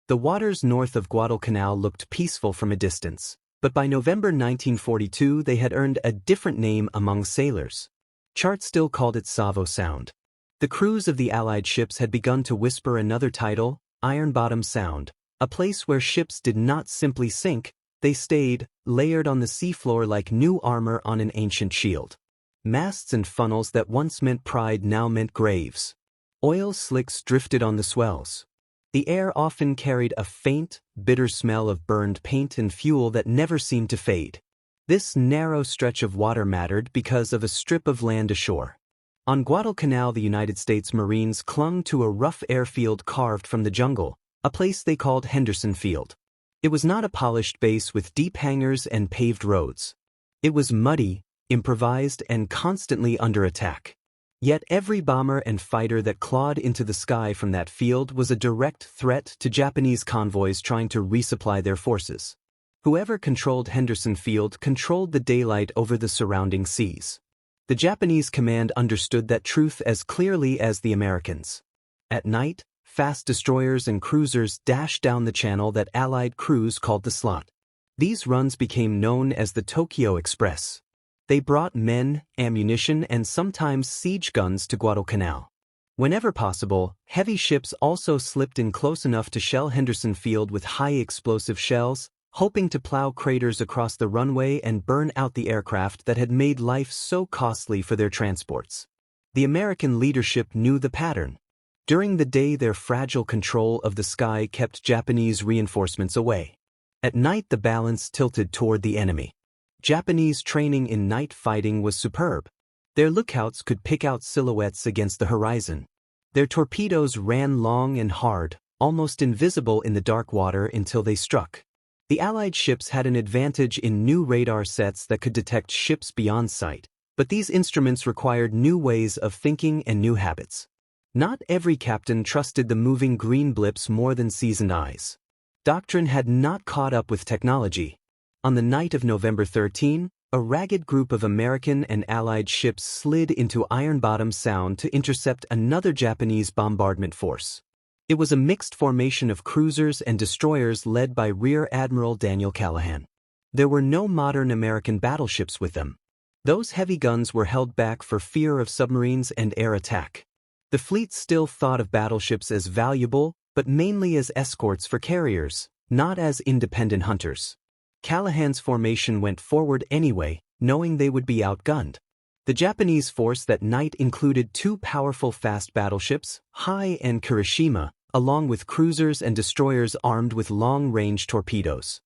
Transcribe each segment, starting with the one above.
The waters north of Guadalcanal looked peaceful from a distance, but by November 1942 they had earned a different name among sailors. Charts still called it Savo Sound. The crews of the Allied ships had begun to whisper another title, Iron Bottom Sound, a place where ships did not simply sink, they stayed, layered on the seafloor like new armor on an ancient shield. Masts and funnels that once meant pride now meant graves. Oil slicks drifted on the swells. The air often carried a faint, bitter smell of burned paint and fuel that never seemed to fade. This narrow stretch of water mattered because of a strip of land ashore. On Guadalcanal, the United States Marines clung to a rough airfield carved from the jungle, a place they called Henderson Field. It was not a polished base with deep hangars and paved roads. It was muddy, improvised, and constantly under attack. Yet every bomber and fighter that clawed into the sky from that field was a direct threat to Japanese convoys trying to resupply their forces. Whoever controlled Henderson Field controlled the daylight over the surrounding seas. The Japanese command understood that truth as clearly as the Americans. At night, fast destroyers and cruisers dashed down the channel that Allied crews called the Slot. These runs became known as the Tokyo Express. They brought men, ammunition, and sometimes siege guns to Guadalcanal. Whenever possible, heavy ships also slipped in close enough to shell Henderson Field with high-explosive shells, hoping to plow craters across the runway and burn out the aircraft that had made life so costly for their transports. The American leadership knew the pattern. During the day, their fragile control of the sky kept Japanese reinforcements away. At night, the balance tilted toward the enemy. Japanese training in night fighting was superb. Their lookouts could pick out silhouettes against the horizon. Their torpedoes ran long and hard, almost invisible in the dark water until they struck. The Allied ships had an advantage in new radar sets that could detect ships beyond sight, but these instruments required new ways of thinking and new habits. Not every captain trusted the moving green blips more than seasoned eyes. Doctrine had not caught up with technology. On the night of November 13, a ragged group of American and Allied ships slid into Iron Bottom Sound to intercept another Japanese bombardment force. It was a mixed formation of cruisers and destroyers led by Rear Admiral Daniel Callahan. There were no modern American battleships with them. Those heavy guns were held back for fear of submarines and air attack. The fleet still thought of battleships as valuable, but mainly as escorts for carriers, not as independent hunters. Callahan's formation went forward anyway, knowing they would be outgunned. The Japanese force that night included two powerful fast battleships, Hai and Kirishima, along with cruisers and destroyers armed with long-range torpedoes.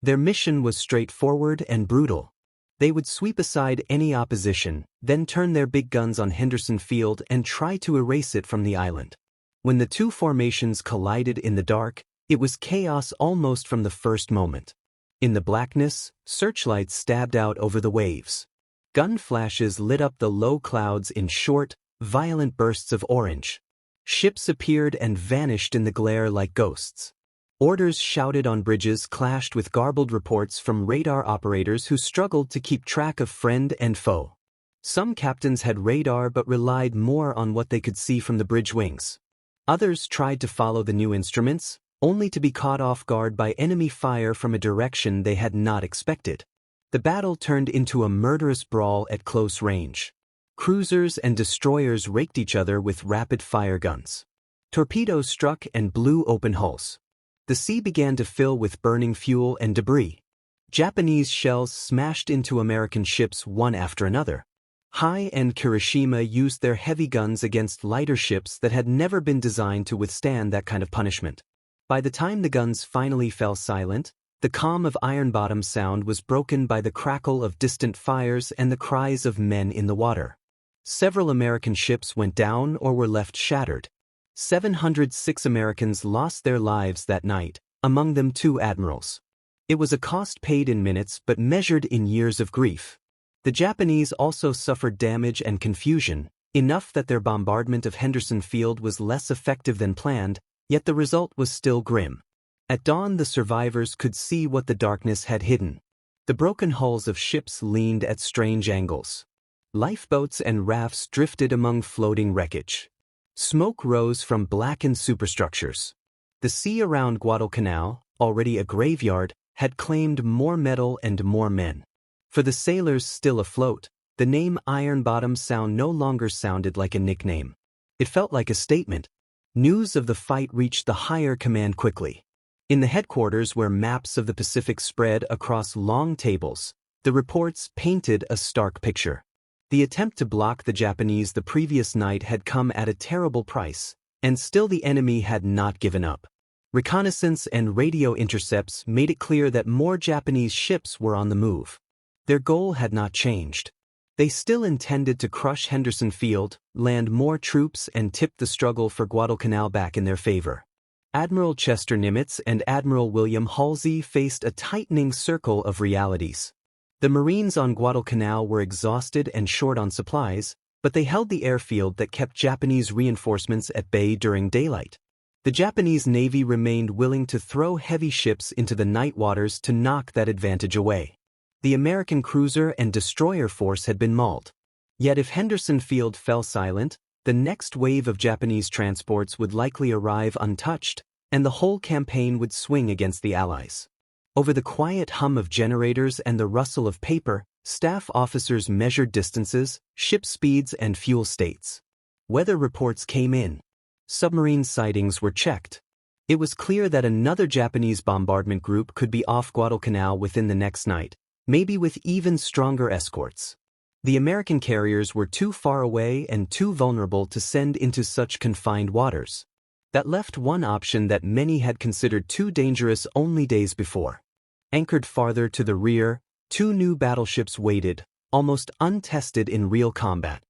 Their mission was straightforward and brutal. They would sweep aside any opposition, then turn their big guns on Henderson Field and try to erase it from the island. When the two formations collided in the dark, it was chaos almost from the first moment. In the blackness, searchlights stabbed out over the waves. Gun flashes lit up the low clouds in short, violent bursts of orange. Ships appeared and vanished in the glare like ghosts. Orders shouted on bridges clashed with garbled reports from radar operators who struggled to keep track of friend and foe. Some captains had radar but relied more on what they could see from the bridge wings. Others tried to follow the new instruments, only to be caught off guard by enemy fire from a direction they had not expected. The battle turned into a murderous brawl at close range. Cruisers and destroyers raked each other with rapid-fire guns. Torpedoes struck and blew open hulls. The sea began to fill with burning fuel and debris. Japanese shells smashed into American ships one after another. Hai and Kirishima used their heavy guns against lighter ships that had never been designed to withstand that kind of punishment. By the time the guns finally fell silent, the calm of Iron Bottom Sound was broken by the crackle of distant fires and the cries of men in the water. Several American ships went down or were left shattered. 706 Americans lost their lives that night, among them 2 admirals. It was a cost paid in minutes but measured in years of grief. The Japanese also suffered damage and confusion, enough that their bombardment of Henderson Field was less effective than planned, yet the result was still grim. At dawn, the survivors could see what the darkness had hidden. The broken hulls of ships leaned at strange angles. Lifeboats and rafts drifted among floating wreckage. Smoke rose from blackened superstructures. The sea around Guadalcanal, already a graveyard, had claimed more metal and more men. For the sailors still afloat, the name Iron Bottom Sound no longer sounded like a nickname. It felt like a statement. News of the fight reached the higher command quickly. In the headquarters where maps of the Pacific spread across long tables, the reports painted a stark picture. The attempt to block the Japanese the previous night had come at a terrible price, and still the enemy had not given up. Reconnaissance and radio intercepts made it clear that more Japanese ships were on the move. Their goal had not changed. They still intended to crush Henderson Field, land more troops, and tip the struggle for Guadalcanal back in their favor. Admiral Chester Nimitz and Admiral William Halsey faced a tightening circle of realities. The Marines on Guadalcanal were exhausted and short on supplies, but they held the airfield that kept Japanese reinforcements at bay during daylight. The Japanese Navy remained willing to throw heavy ships into the night waters to knock that advantage away. The American cruiser and destroyer force had been mauled. Yet if Henderson Field fell silent, the next wave of Japanese transports would likely arrive untouched, and the whole campaign would swing against the Allies. Over the quiet hum of generators and the rustle of paper, staff officers measured distances, ship speeds, and fuel states. Weather reports came in. Submarine sightings were checked. It was clear that another Japanese bombardment group could be off Guadalcanal within the next night, maybe with even stronger escorts. The American carriers were too far away and too vulnerable to send into such confined waters. That left one option that many had considered too dangerous only days before. Anchored farther to the rear, two new battleships waited, almost untested in real combat.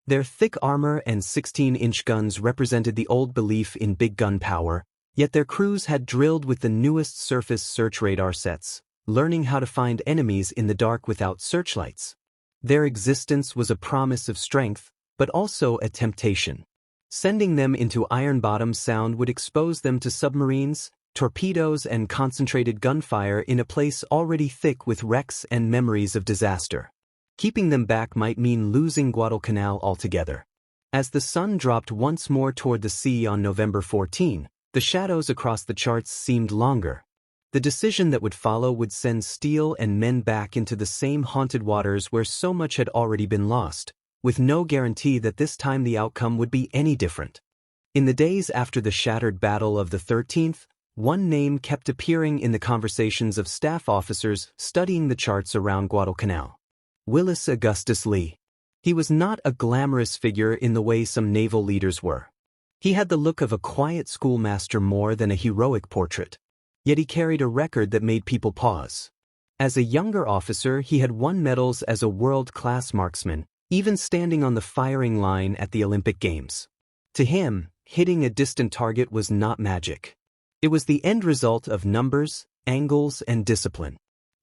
Their thick armor and 16-inch guns represented the old belief in big gun power, yet their crews had drilled with the newest surface search radar sets, learning how to find enemies in the dark without searchlights. Their existence was a promise of strength, but also a temptation. Sending them into Iron Bottom Sound would expose them to submarines, torpedoes, and concentrated gunfire in a place already thick with wrecks and memories of disaster. Keeping them back might mean losing Guadalcanal altogether. As the sun dropped once more toward the sea on November 14, the shadows across the charts seemed longer. The decision that would follow would send steel and men back into the same haunted waters where so much had already been lost, with no guarantee that this time the outcome would be any different. In the days after the shattered Battle of the 13th, one name kept appearing in the conversations of staff officers studying the charts around Guadalcanal. Willis Augustus Lee. He was not a glamorous figure in the way some naval leaders were. He had the look of a quiet schoolmaster more than a heroic portrait. Yet he carried a record that made people pause. As a younger officer, he had won medals as a world-class marksman, even standing on the firing line at the Olympic Games. To him, hitting a distant target was not magic. It was the end result of numbers, angles, and discipline.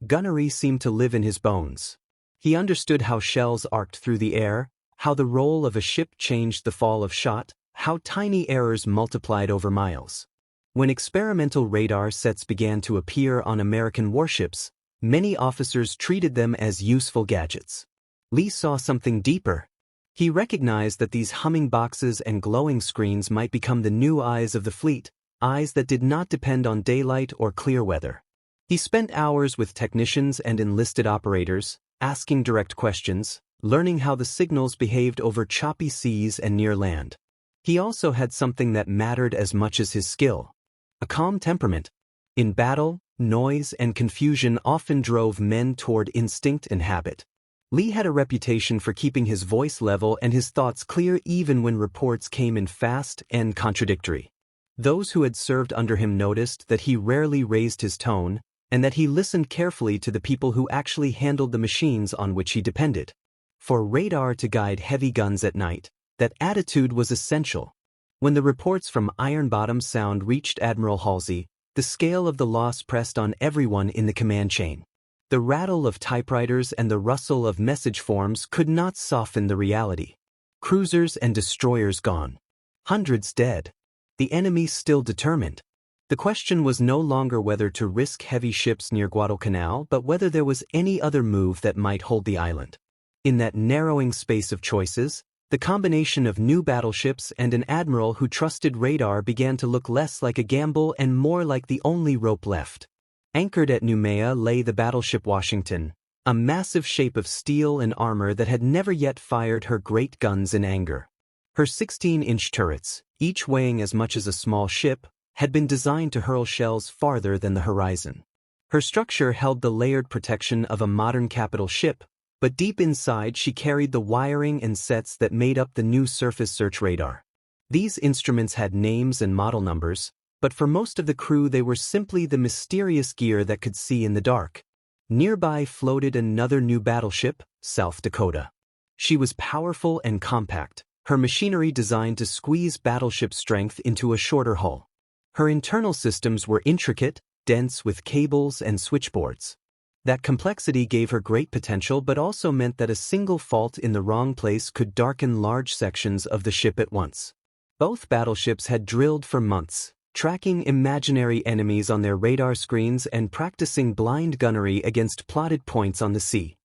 Gunnery seemed to live in his bones. He understood how shells arced through the air, how the roll of a ship changed the fall of shot, how tiny errors multiplied over miles. When experimental radar sets began to appear on American warships, many officers treated them as useful gadgets. Lee saw something deeper. He recognized that these humming boxes and glowing screens might become the new eyes of the fleet, eyes that did not depend on daylight or clear weather. He spent hours with technicians and enlisted operators, asking direct questions, learning how the signals behaved over choppy seas and near land. He also had something that mattered as much as his skill: a calm temperament. In battle, noise and confusion often drove men toward instinct and habit. Lee had a reputation for keeping his voice level and his thoughts clear even when reports came in fast and contradictory. Those who had served under him noticed that he rarely raised his tone, and that he listened carefully to the people who actually handled the machines on which he depended. For radar to guide heavy guns at night, that attitude was essential. When the reports from Iron Bottom Sound reached Admiral Halsey, the scale of the loss pressed on everyone in the command chain. The rattle of typewriters and the rustle of message forms could not soften the reality. Cruisers and destroyers gone. Hundreds dead. The enemy still determined. The question was no longer whether to risk heavy ships near Guadalcanal, but whether there was any other move that might hold the island. In that narrowing space of choices, The combination of new battleships and an admiral who trusted radar began to look less like a gamble and more like the only rope left. Anchored at Noumea lay the battleship Washington, a massive shape of steel and armor that had never yet fired her great guns in anger. Her 16-inch turrets, each weighing as much as a small ship, had been designed to hurl shells farther than the horizon. Her structure held the layered protection of a modern capital ship, but deep inside she carried the wiring and sets that made up the new surface search radar. These instruments had names and model numbers, but for most of the crew they were simply the mysterious gear that could see in the dark. Nearby floated another new battleship, South Dakota. She was powerful and compact, her machinery designed to squeeze battleship strength into a shorter hull. Her internal systems were intricate, dense with cables and switchboards. That complexity gave her great potential but also meant that a single fault in the wrong place could darken large sections of the ship at once. Both battleships had drilled for months, tracking imaginary enemies on their radar screens and practicing blind gunnery against plotted points on the sea.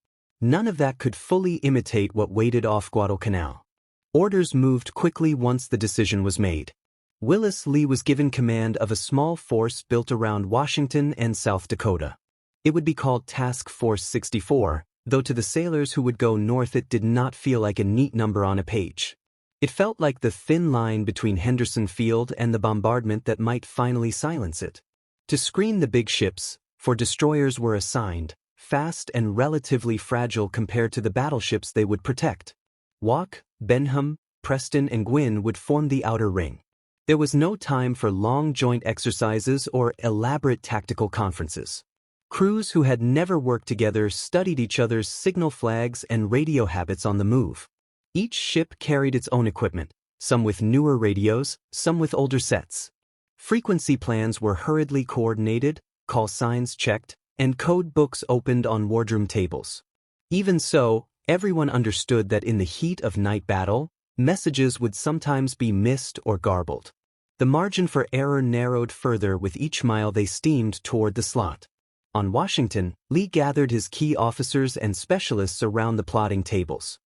None of that could fully imitate what waited off Guadalcanal. Orders moved quickly once the decision was made. Willis Lee was given command of a small force built around Washington and South Dakota. It would be called Task Force 64, though to the sailors who would go north it did not feel like a neat number on a page. It felt like the thin line between Henderson Field and the bombardment that might finally silence it. To screen the big ships, for destroyers were assigned, fast and relatively fragile compared to the battleships they would protect. Walk, Benham, Preston and Gwynn would form the outer ring. There was no time for long joint exercises or elaborate tactical conferences. Crews who had never worked together studied each other's signal flags and radio habits on the move. Each ship carried its own equipment, some with newer radios, some with older sets. Frequency plans were hurriedly coordinated, call signs checked, and code books opened on wardroom tables. Even so, everyone understood that in the heat of night battle, messages would sometimes be missed or garbled. The margin for error narrowed further with each mile they steamed toward the slot. On Washington, Lee gathered his key officers and specialists around the plotting tables.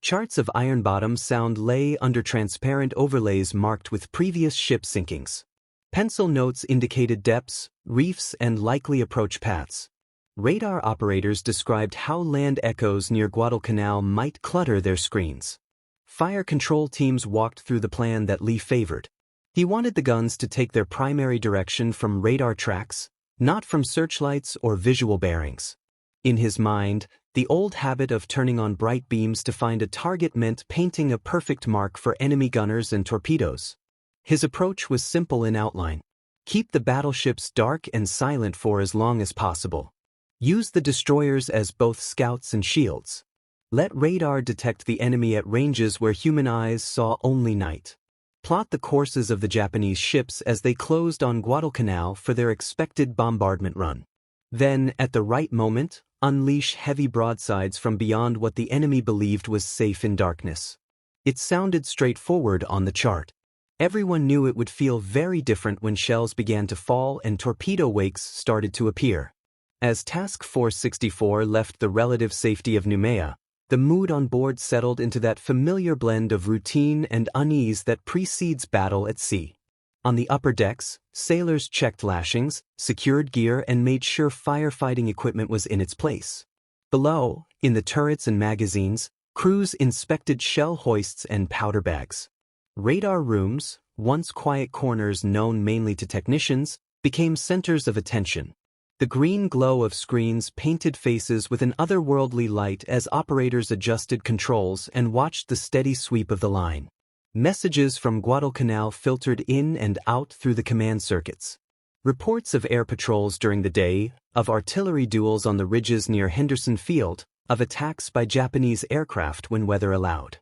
Charts of iron bottom sound lay under transparent overlays marked with previous ship sinkings. Pencil notes indicated depths, reefs, and likely approach paths. Radar operators described how land echoes near Guadalcanal might clutter their screens. Fire control teams walked through the plan that Lee favored. He wanted the guns to take their primary direction from radar tracks, not from searchlights or visual bearings. In his mind, the old habit of turning on bright beams to find a target meant painting a perfect mark for enemy gunners and torpedoes. His approach was simple in outline. Keep the battleships dark and silent for as long as possible. Use the destroyers as both scouts and shields. Let radar detect the enemy at ranges where human eyes saw only night. Plot the courses of the Japanese ships as they closed on Guadalcanal for their expected bombardment run. Then, at the right moment, unleash heavy broadsides from beyond what the enemy believed was safe in darkness. It sounded straightforward on the chart. Everyone knew it would feel very different when shells began to fall and torpedo wakes started to appear. As Task Force 64 left the relative safety of Noumea, the mood on board settled into that familiar blend of routine and unease that precedes battle at sea. On the upper decks, sailors checked lashings, secured gear, and made sure firefighting equipment was in its place. Below, in the turrets and magazines, crews inspected shell hoists and powder bags. Radar rooms, once quiet corners known mainly to technicians, became centers of attention. The green glow of screens painted faces with an otherworldly light as operators adjusted controls and watched the steady sweep of the line. Messages from Guadalcanal filtered in and out through the command circuits. Reports of air patrols during the day, of artillery duels on the ridges near Henderson Field, of attacks by Japanese aircraft when weather allowed.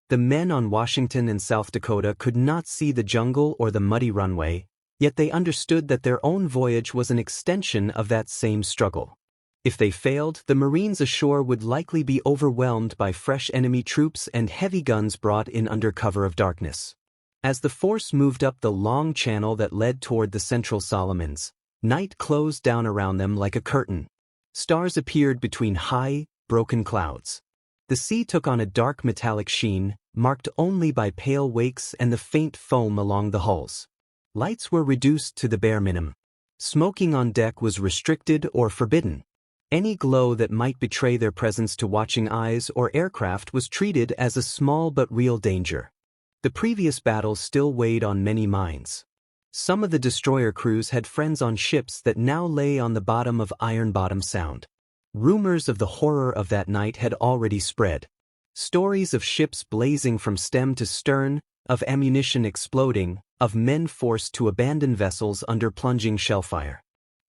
The men on Washington and South Dakota could not see the jungle or the muddy runway, yet they understood that their own voyage was an extension of that same struggle. If they failed, the Marines ashore would likely be overwhelmed by fresh enemy troops and heavy guns brought in under cover of darkness. As the force moved up the long channel that led toward the Central Solomons, night closed down around them like a curtain. Stars appeared between high, broken clouds. The sea took on a dark metallic sheen, marked only by pale wakes and the faint foam along the hulls. Lights were reduced to the bare minimum. Smoking on deck was restricted or forbidden. Any glow that might betray their presence to watching eyes or aircraft was treated as a small but real danger. The previous battle still weighed on many minds. Some of the destroyer crews had friends on ships that now lay on the bottom of Iron Bottom Sound. Rumors of the horror of that night had already spread. Stories of ships blazing from stem to stern, of ammunition exploding, of men forced to abandon vessels under plunging shellfire.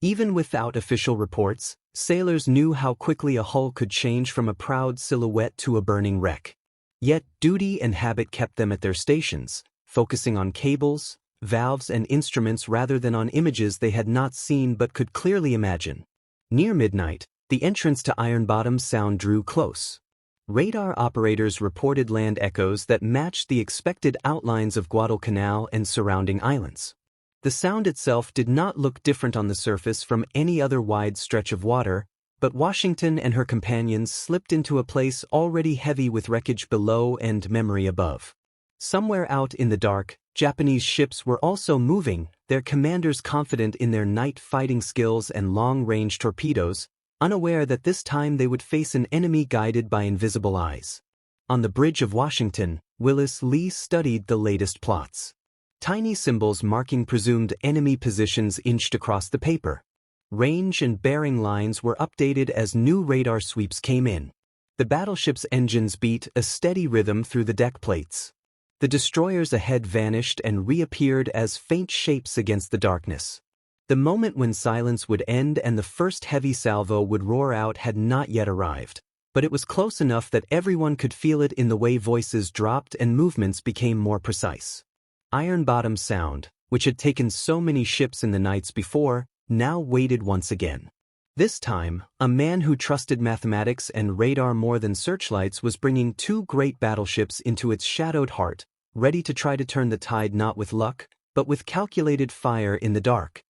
Even without official reports, sailors knew how quickly a hull could change from a proud silhouette to a burning wreck. Yet duty and habit kept them at their stations, focusing on cables, valves and instruments rather than on images they had not seen but could clearly imagine. Near midnight, the entrance to Iron Bottom Sound drew close. Radar operators reported land echoes that matched the expected outlines of Guadalcanal and surrounding islands. The sound itself did not look different on the surface from any other wide stretch of water, but Washington and her companions slipped into a place already heavy with wreckage below and memory above. Somewhere out in the dark, Japanese ships were also moving, their commanders confident in their night fighting skills and long-range torpedoes, unaware that this time they would face an enemy guided by invisible eyes. On the bridge of Washington, Willis Lee studied the latest plots. Tiny symbols marking presumed enemy positions inched across the paper. Range and bearing lines were updated as new radar sweeps came in. The battleship's engines beat a steady rhythm through the deck plates. The destroyers ahead vanished and reappeared as faint shapes against the darkness. The moment when silence would end and the first heavy salvo would roar out had not yet arrived, but it was close enough that everyone could feel it in the way voices dropped and movements became more precise. Iron Bottom Sound, which had taken so many ships in the nights before, now waited once again. This time, a man who trusted mathematics and radar more than searchlights was bringing two great battleships into its shadowed heart, ready to try to turn the tide not with luck, but with calculated fire in the dark.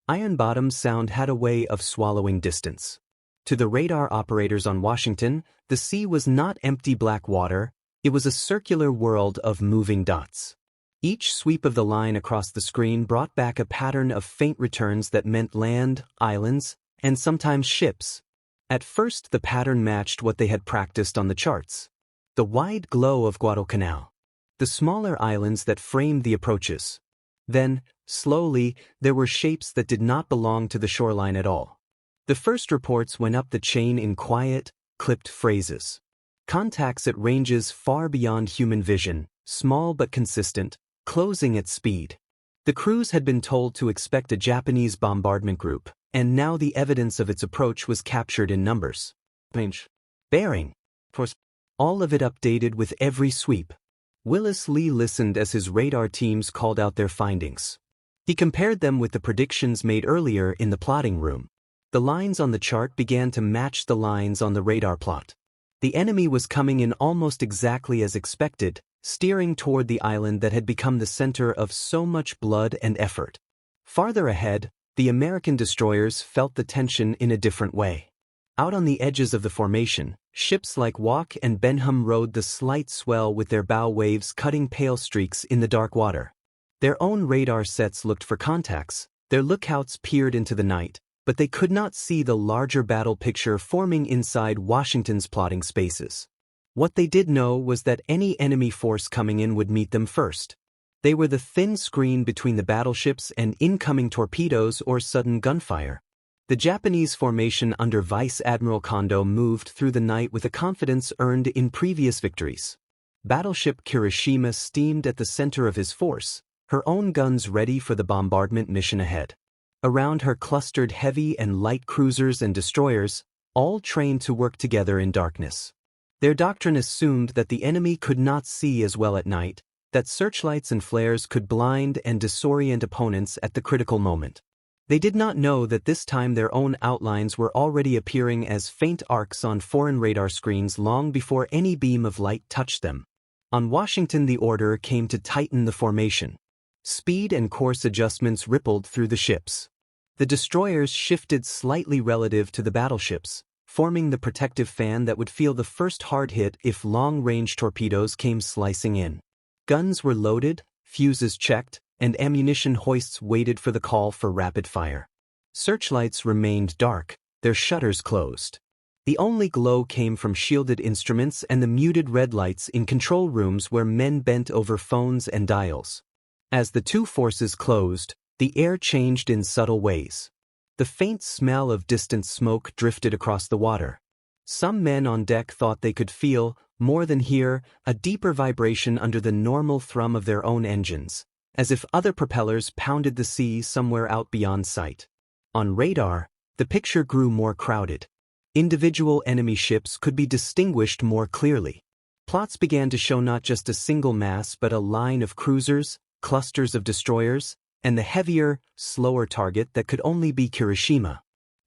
Iron Bottom Sound had a way of swallowing distance. To the radar operators on Washington, the sea was not empty black water, it was a circular world of moving dots. Each sweep of the line across the screen brought back a pattern of faint returns that meant land, islands, and sometimes ships. At first the pattern matched what they had practiced on the charts. The wide glow of Guadalcanal. The smaller islands that framed the approaches. Then, slowly, there were shapes that did not belong to the shoreline at all. The first reports went up the chain in quiet, clipped phrases. Contacts at ranges far beyond human vision, small but consistent, closing at speed. The crews had been told to expect a Japanese bombardment group, and now the evidence of its approach was captured in numbers. Range. Bearing. All of it updated with every sweep. Willis Lee listened as his radar teams called out their findings. He compared them with the predictions made earlier in the plotting room. The lines on the chart began to match the lines on the radar plot. The enemy was coming in almost exactly as expected, steering toward the island that had become the center of so much blood and effort. Farther ahead, the American destroyers felt the tension in a different way. Out on the edges of the formation, ships like Walk and Benham rode the slight swell with their bow waves cutting pale streaks in the dark water. Their own radar sets looked for contacts, their lookouts peered into the night, but they could not see the larger battle picture forming inside Washington's plotting spaces. What they did know was that any enemy force coming in would meet them first. They were the thin screen between the battleships and incoming torpedoes or sudden gunfire. The Japanese formation under Vice Admiral Kondo moved through the night with a confidence earned in previous victories. Battleship Kirishima steamed at the center of his force, her own guns ready for the bombardment mission ahead. Around her clustered heavy and light cruisers and destroyers, all trained to work together in darkness. Their doctrine assumed that the enemy could not see as well at night, that searchlights and flares could blind and disorient opponents at the critical moment. They did not know that this time their own outlines were already appearing as faint arcs on foreign radar screens long before any beam of light touched them. On Washington the order came to tighten the formation. Speed and course adjustments rippled through the ships. The destroyers shifted slightly relative to the battleships, forming the protective fan that would feel the first hard hit if long-range torpedoes came slicing in. Guns were loaded, fuses checked, and ammunition hoists waited for the call for rapid fire. Searchlights remained dark, their shutters closed. The only glow came from shielded instruments and the muted red lights in control rooms where men bent over phones and dials. As the two forces closed, the air changed in subtle ways. The faint smell of distant smoke drifted across the water. Some men on deck thought they could feel, more than hear, a deeper vibration under the normal thrum of their own engines, as if other propellers pounded the sea somewhere out beyond sight. On radar, the picture grew more crowded. Individual enemy ships could be distinguished more clearly. Plots began to show not just a single mass but a line of cruisers, clusters of destroyers, and the heavier, slower target that could only be Kirishima.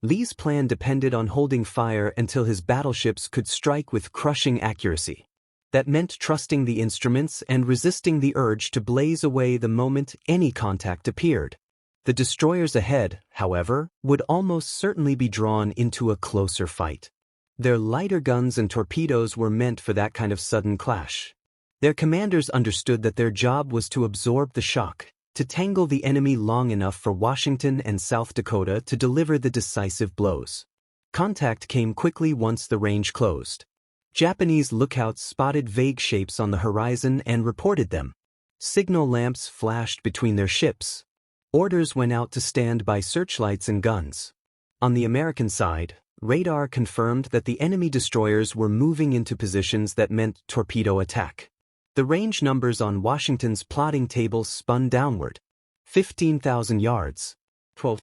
Lee's plan depended on holding fire until his battleships could strike with crushing accuracy. That meant trusting the instruments and resisting the urge to blaze away the moment any contact appeared. The destroyers ahead, however, would almost certainly be drawn into a closer fight. Their lighter guns and torpedoes were meant for that kind of sudden clash. Their commanders understood that their job was to absorb the shock, to tangle the enemy long enough for Washington and South Dakota to deliver the decisive blows. Contact came quickly once the range closed. Japanese lookouts spotted vague shapes on the horizon and reported them. Signal lamps flashed between their ships. Orders went out to stand by searchlights and guns. On the American side, radar confirmed that the enemy destroyers were moving into positions that meant torpedo attack. The range numbers on Washington's plotting table spun downward. 15,000 yards. 12.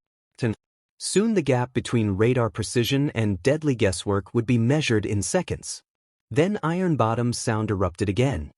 Soon the gap between radar precision and deadly guesswork would be measured in seconds. Then Iron Bottom's sound erupted again.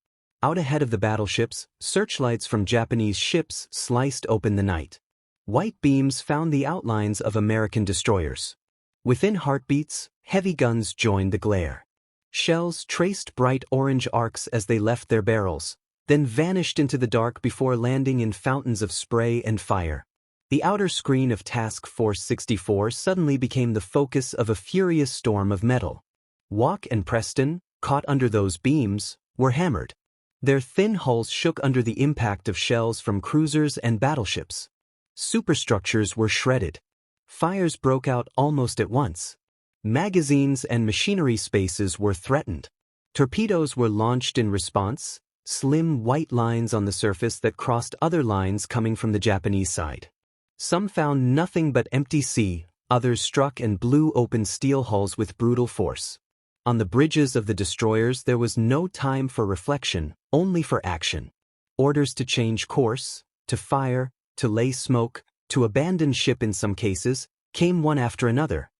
Out ahead of the battleships, searchlights from Japanese ships sliced open the night. White beams found the outlines of American destroyers. Within heartbeats, heavy guns joined the glare. Shells traced bright orange arcs as they left their barrels, then vanished into the dark before landing in fountains of spray and fire. The outer screen of Task Force 64 suddenly became the focus of a furious storm of metal. Walk and Preston, caught under those beams, were hammered. Their thin hulls shook under the impact of shells from cruisers and battleships. Superstructures were shredded. Fires broke out almost at once. Magazines and machinery spaces were threatened. Torpedoes were launched in response, slim white lines on the surface that crossed other lines coming from the Japanese side. Some found nothing but empty sea, others struck and blew open steel hulls with brutal force. On the bridges of the destroyers there was no time for reflection, only for action. Orders to change course, to fire, to lay smoke, to abandon ship in some cases, came one after another.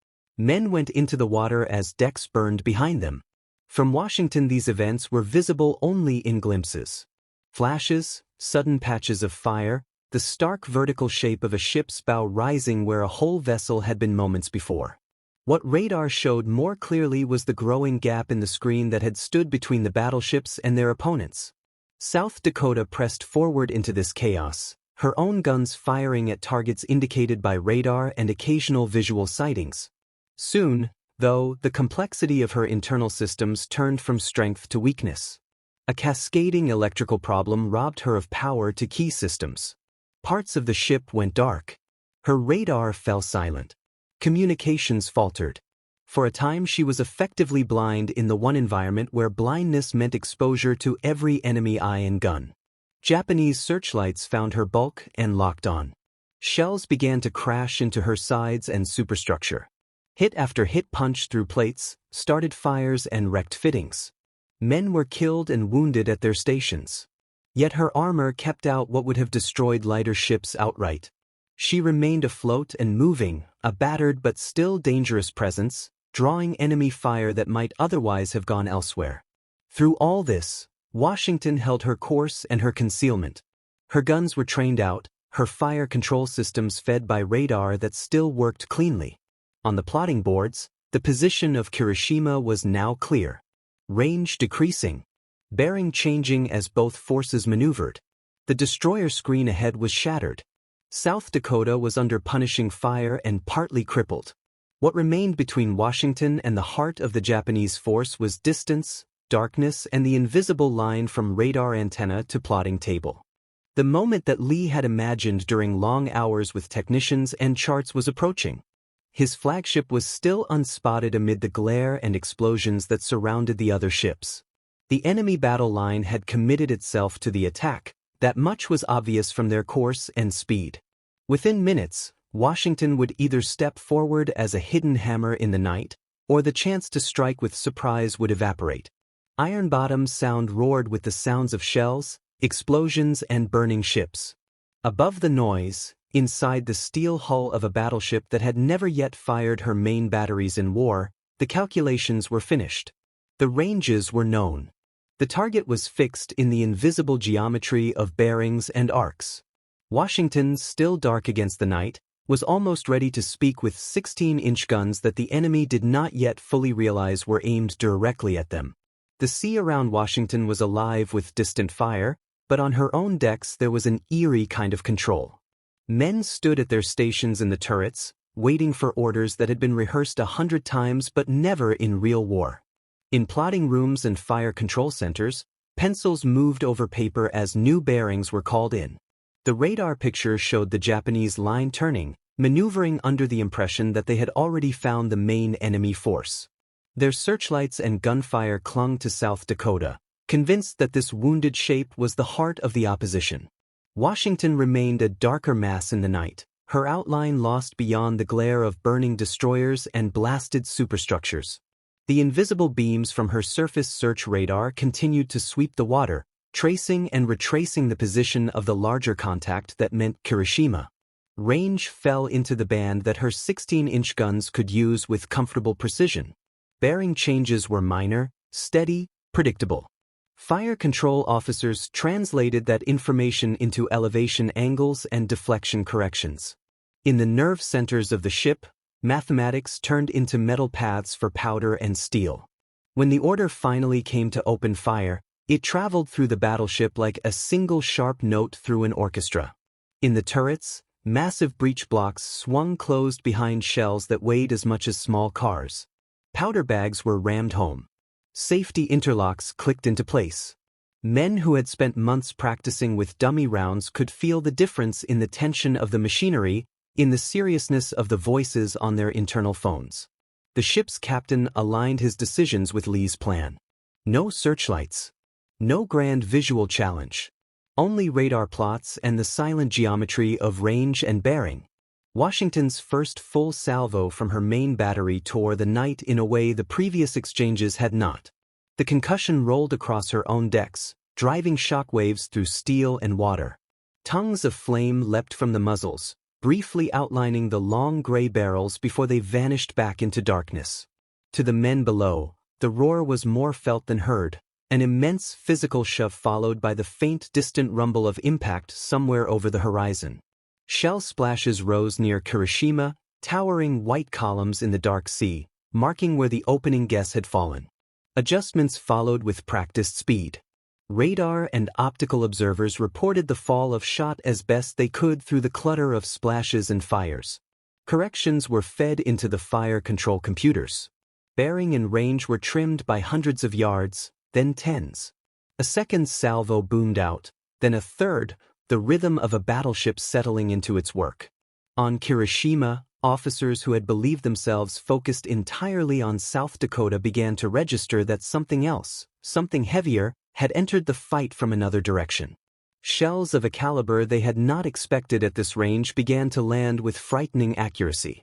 Men went into the water as decks burned behind them. From Washington these events were visible only in glimpses. Flashes, sudden patches of fire, the stark vertical shape of a ship's bow rising where a whole vessel had been moments before. What radar showed more clearly was the growing gap in the screen that had stood between the battleships and their opponents. South Dakota pressed forward into this chaos, her own guns firing at targets indicated by radar and occasional visual sightings. Soon, though, the complexity of her internal systems turned from strength to weakness. A cascading electrical problem robbed her of power to key systems. Parts of the ship went dark. Her radar fell silent. Communications faltered. For a time she was effectively blind in the one environment where blindness meant exposure to every enemy eye and gun. Japanese searchlights found her bulk and locked on. Shells began to crash into her sides and superstructure. Hit after hit punched through plates, started fires and wrecked fittings. Men were killed and wounded at their stations. Yet her armor kept out what would have destroyed lighter ships outright. She remained afloat and moving, a battered but still dangerous presence, drawing enemy fire that might otherwise have gone elsewhere. Through all this, Washington held her course and her concealment. Her guns were trained out, her fire control systems fed by radar that still worked cleanly. On the plotting boards, the position of Kirishima was now clear. Range decreasing. Bearing changing as both forces maneuvered. The destroyer screen ahead was shattered. South Dakota was under punishing fire and partly crippled. What remained between Washington and the heart of the Japanese force was distance, darkness, and the invisible line from radar antenna to plotting table. The moment that Lee had imagined during long hours with technicians and charts was approaching. His flagship was still unspotted amid the glare and explosions that surrounded the other ships. The enemy battle line had committed itself to the attack. That much was obvious from their course and speed. Within minutes, Washington would either step forward as a hidden hammer in the night, or the chance to strike with surprise would evaporate. Iron Bottom's sound roared with the sounds of shells, explosions, and burning ships. Above the noise, inside the steel hull of a battleship that had never yet fired her main batteries in war, the calculations were finished. The ranges were known. The target was fixed in the invisible geometry of bearings and arcs. Washington, still dark against the night, was almost ready to speak with 16-inch guns that the enemy did not yet fully realize were aimed directly at them. The sea around Washington was alive with distant fire, but on her own decks there was an eerie kind of control. Men stood at their stations in the turrets, waiting for orders that had been rehearsed 100 times but never in real war. In plotting rooms and fire control centers, pencils moved over paper as new bearings were called in. The radar picture showed the Japanese line turning, maneuvering under the impression that they had already found the main enemy force. Their searchlights and gunfire clung to South Dakota, convinced that this wounded shape was the heart of the opposition. Washington remained a darker mass in the night, her outline lost beyond the glare of burning destroyers and blasted superstructures. The invisible beams from her surface search radar continued to sweep the water, tracing and retracing the position of the larger contact that meant Kirishima. Range fell into the band that her 16-inch guns could use with comfortable precision. Bearing changes were minor, steady, predictable. Fire control officers translated that information into elevation angles and deflection corrections. In the nerve centers of the ship, mathematics turned into metal paths for powder and steel. When the order finally came to open fire, it traveled through the battleship like a single sharp note through an orchestra. In the turrets, massive breech blocks swung closed behind shells that weighed as much as small cars. Powder bags were rammed home. Safety interlocks clicked into place. Men who had spent months practicing with dummy rounds could feel the difference in the tension of the machinery, in the seriousness of the voices on their internal phones. The ship's captain aligned his decisions with Lee's plan. No searchlights. No grand visual challenge. Only radar plots and the silent geometry of range and bearing. Washington's first full salvo from her main battery tore the night in a way the previous exchanges had not. The concussion rolled across her own decks, driving shockwaves through steel and water. Tongues of flame leapt from the muzzles, briefly outlining the long gray barrels before they vanished back into darkness. To the men below, the roar was more felt than heard, an immense physical shove followed by the faint distant rumble of impact somewhere over the horizon. Shell splashes rose near Kirishima, towering white columns in the dark sea, marking where the opening guess had fallen. Adjustments followed with practiced speed. Radar and optical observers reported the fall of shot as best they could through the clutter of splashes and fires. Corrections were fed into the fire control computers. Bearing and range were trimmed by hundreds of yards, then tens. A second salvo boomed out, then a third, the rhythm of a battleship settling into its work. On Kirishima, officers who had believed themselves focused entirely on South Dakota began to register that something else, something heavier, had entered the fight from another direction. Shells of a caliber they had not expected at this range began to land with frightening accuracy.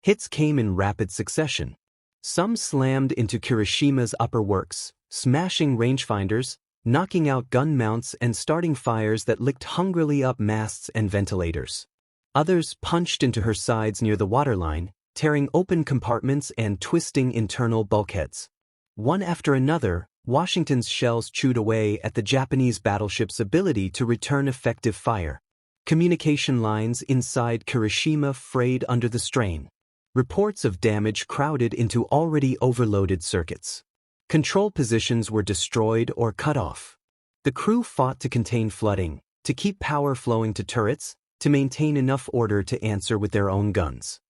Hits came in rapid succession. Some slammed into Kirishima's upper works, smashing rangefinders, knocking out gun mounts and starting fires that licked hungrily up masts and ventilators. Others punched into her sides near the waterline, tearing open compartments and twisting internal bulkheads. One after another, Washington's shells chewed away at the Japanese battleship's ability to return effective fire. Communication lines inside Kirishima frayed under the strain. Reports of damage crowded into already overloaded circuits. Control positions were destroyed or cut off. The crew fought to contain flooding, to keep power flowing to turrets, to maintain enough order to answer with their own guns.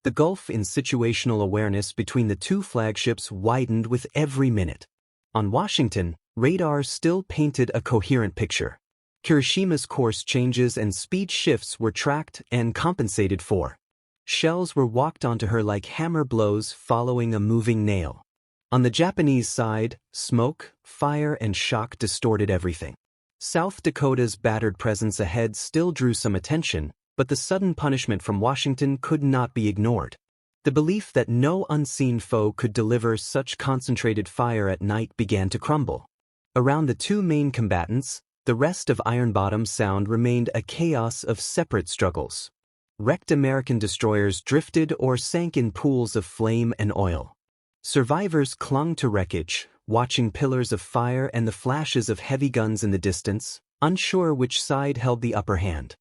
The gulf in situational awareness between the two flagships widened with every minute. On Washington, radar still painted a coherent picture. Kirishama's course changes and speed shifts were tracked and compensated for. Shells were walked onto her like hammer blows following a moving nail. On the Japanese side, smoke, fire, and shock distorted everything. South Dakota's battered presence ahead still drew some attention, but the sudden punishment from Washington could not be ignored. The belief that no unseen foe could deliver such concentrated fire at night began to crumble. Around the two main combatants, the rest of Iron Bottom Sound remained a chaos of separate struggles. Wrecked American destroyers drifted or sank in pools of flame and oil. Survivors clung to wreckage, watching pillars of fire and the flashes of heavy guns in the distance, unsure which side held the upper hand.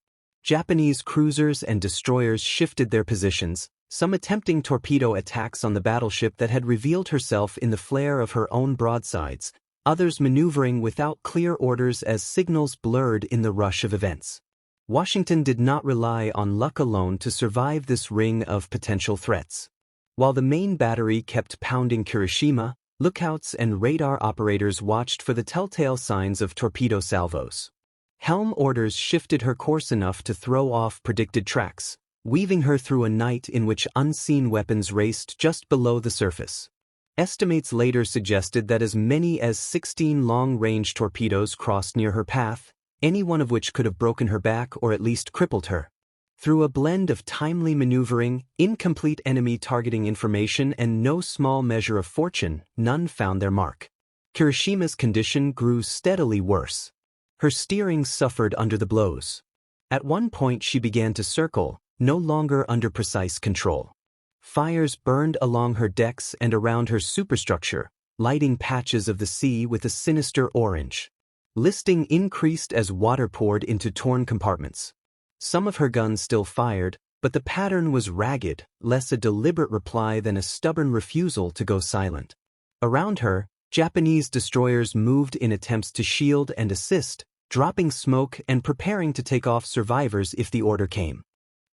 Japanese cruisers and destroyers shifted their positions, some attempting torpedo attacks on the battleship that had revealed herself in the flare of her own broadsides, others maneuvering without clear orders as signals blurred in the rush of events. Washington did not rely on luck alone to survive this ring of potential threats. While the main battery kept pounding Kirishima, lookouts and radar operators watched for the telltale signs of torpedo salvos. Helm orders shifted her course enough to throw off predicted tracks, weaving her through a night in which unseen weapons raced just below the surface. Estimates later suggested that as many as 16 long-range torpedoes crossed near her path, any one of which could have broken her back or at least crippled her. Through a blend of timely maneuvering, incomplete enemy targeting information, and no small measure of fortune, none found their mark. Kirishima's condition grew steadily worse. Her steering suffered under the blows. At one point she began to circle, no longer under precise control. Fires burned along her decks and around her superstructure, lighting patches of the sea with a sinister orange. Listing increased as water poured into torn compartments. Some of her guns still fired, but the pattern was ragged, less a deliberate reply than a stubborn refusal to go silent. Around her, Japanese destroyers moved in attempts to shield and assist, dropping smoke and preparing to take off survivors if the order came.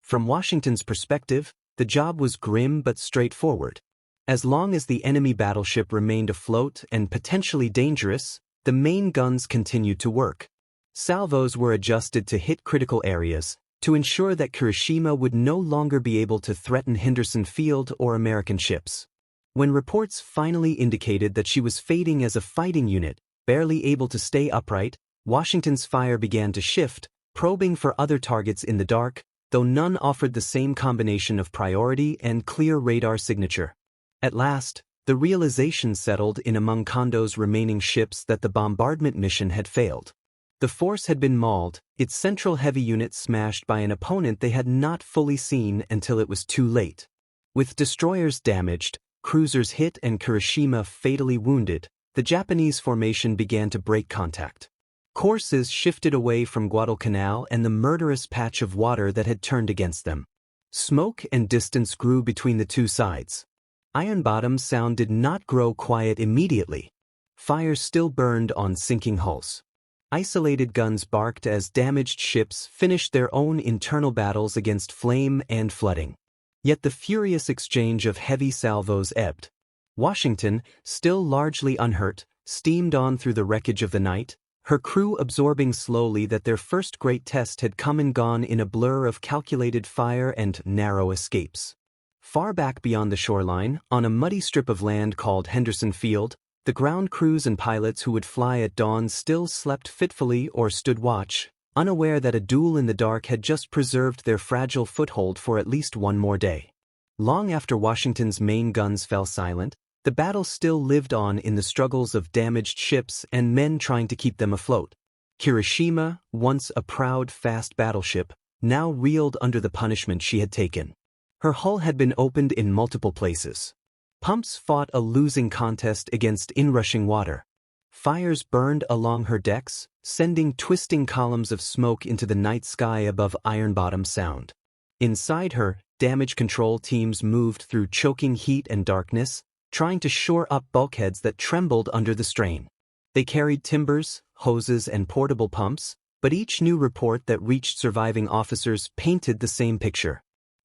From Washington's perspective, the job was grim but straightforward. As long as the enemy battleship remained afloat and potentially dangerous, the main guns continued to work. Salvos were adjusted to hit critical areas, to ensure that Kirishima would no longer be able to threaten Henderson Field or American ships. When reports finally indicated that she was fading as a fighting unit, barely able to stay upright, Washington's fire began to shift, probing for other targets in the dark, though none offered the same combination of priority and clear radar signature. At last, the realization settled in among Kondo's remaining ships that the bombardment mission had failed. The force had been mauled, its central heavy unit smashed by an opponent they had not fully seen until it was too late. With destroyers damaged, cruisers hit and Kirishima fatally wounded, the Japanese formation began to break contact. Courses shifted away from Guadalcanal and the murderous patch of water that had turned against them. Smoke and distance grew between the two sides. Iron Bottom Sound did not grow quiet immediately. Fire still burned on sinking hulls. Isolated guns barked as damaged ships finished their own internal battles against flame and flooding. Yet the furious exchange of heavy salvos ebbed. Washington, still largely unhurt, steamed on through the wreckage of the night, her crew absorbing slowly that their first great test had come and gone in a blur of calculated fire and narrow escapes. Far back beyond the shoreline, on a muddy strip of land called Henderson Field, the ground crews and pilots who would fly at dawn still slept fitfully or stood watch, unaware that a duel in the dark had just preserved their fragile foothold for at least one more day. Long after Washington's main guns fell silent, the battle still lived on in the struggles of damaged ships and men trying to keep them afloat. Kirishima, once a proud, fast battleship, now reeled under the punishment she had taken. Her hull had been opened in multiple places. Pumps fought a losing contest against inrushing water. Fires burned along her decks, sending twisting columns of smoke into the night sky above Iron Bottom Sound. Inside her, damage control teams moved through choking heat and darkness, trying to shore up bulkheads that trembled under the strain. They carried timbers, hoses, and portable pumps, but each new report that reached surviving officers painted the same picture.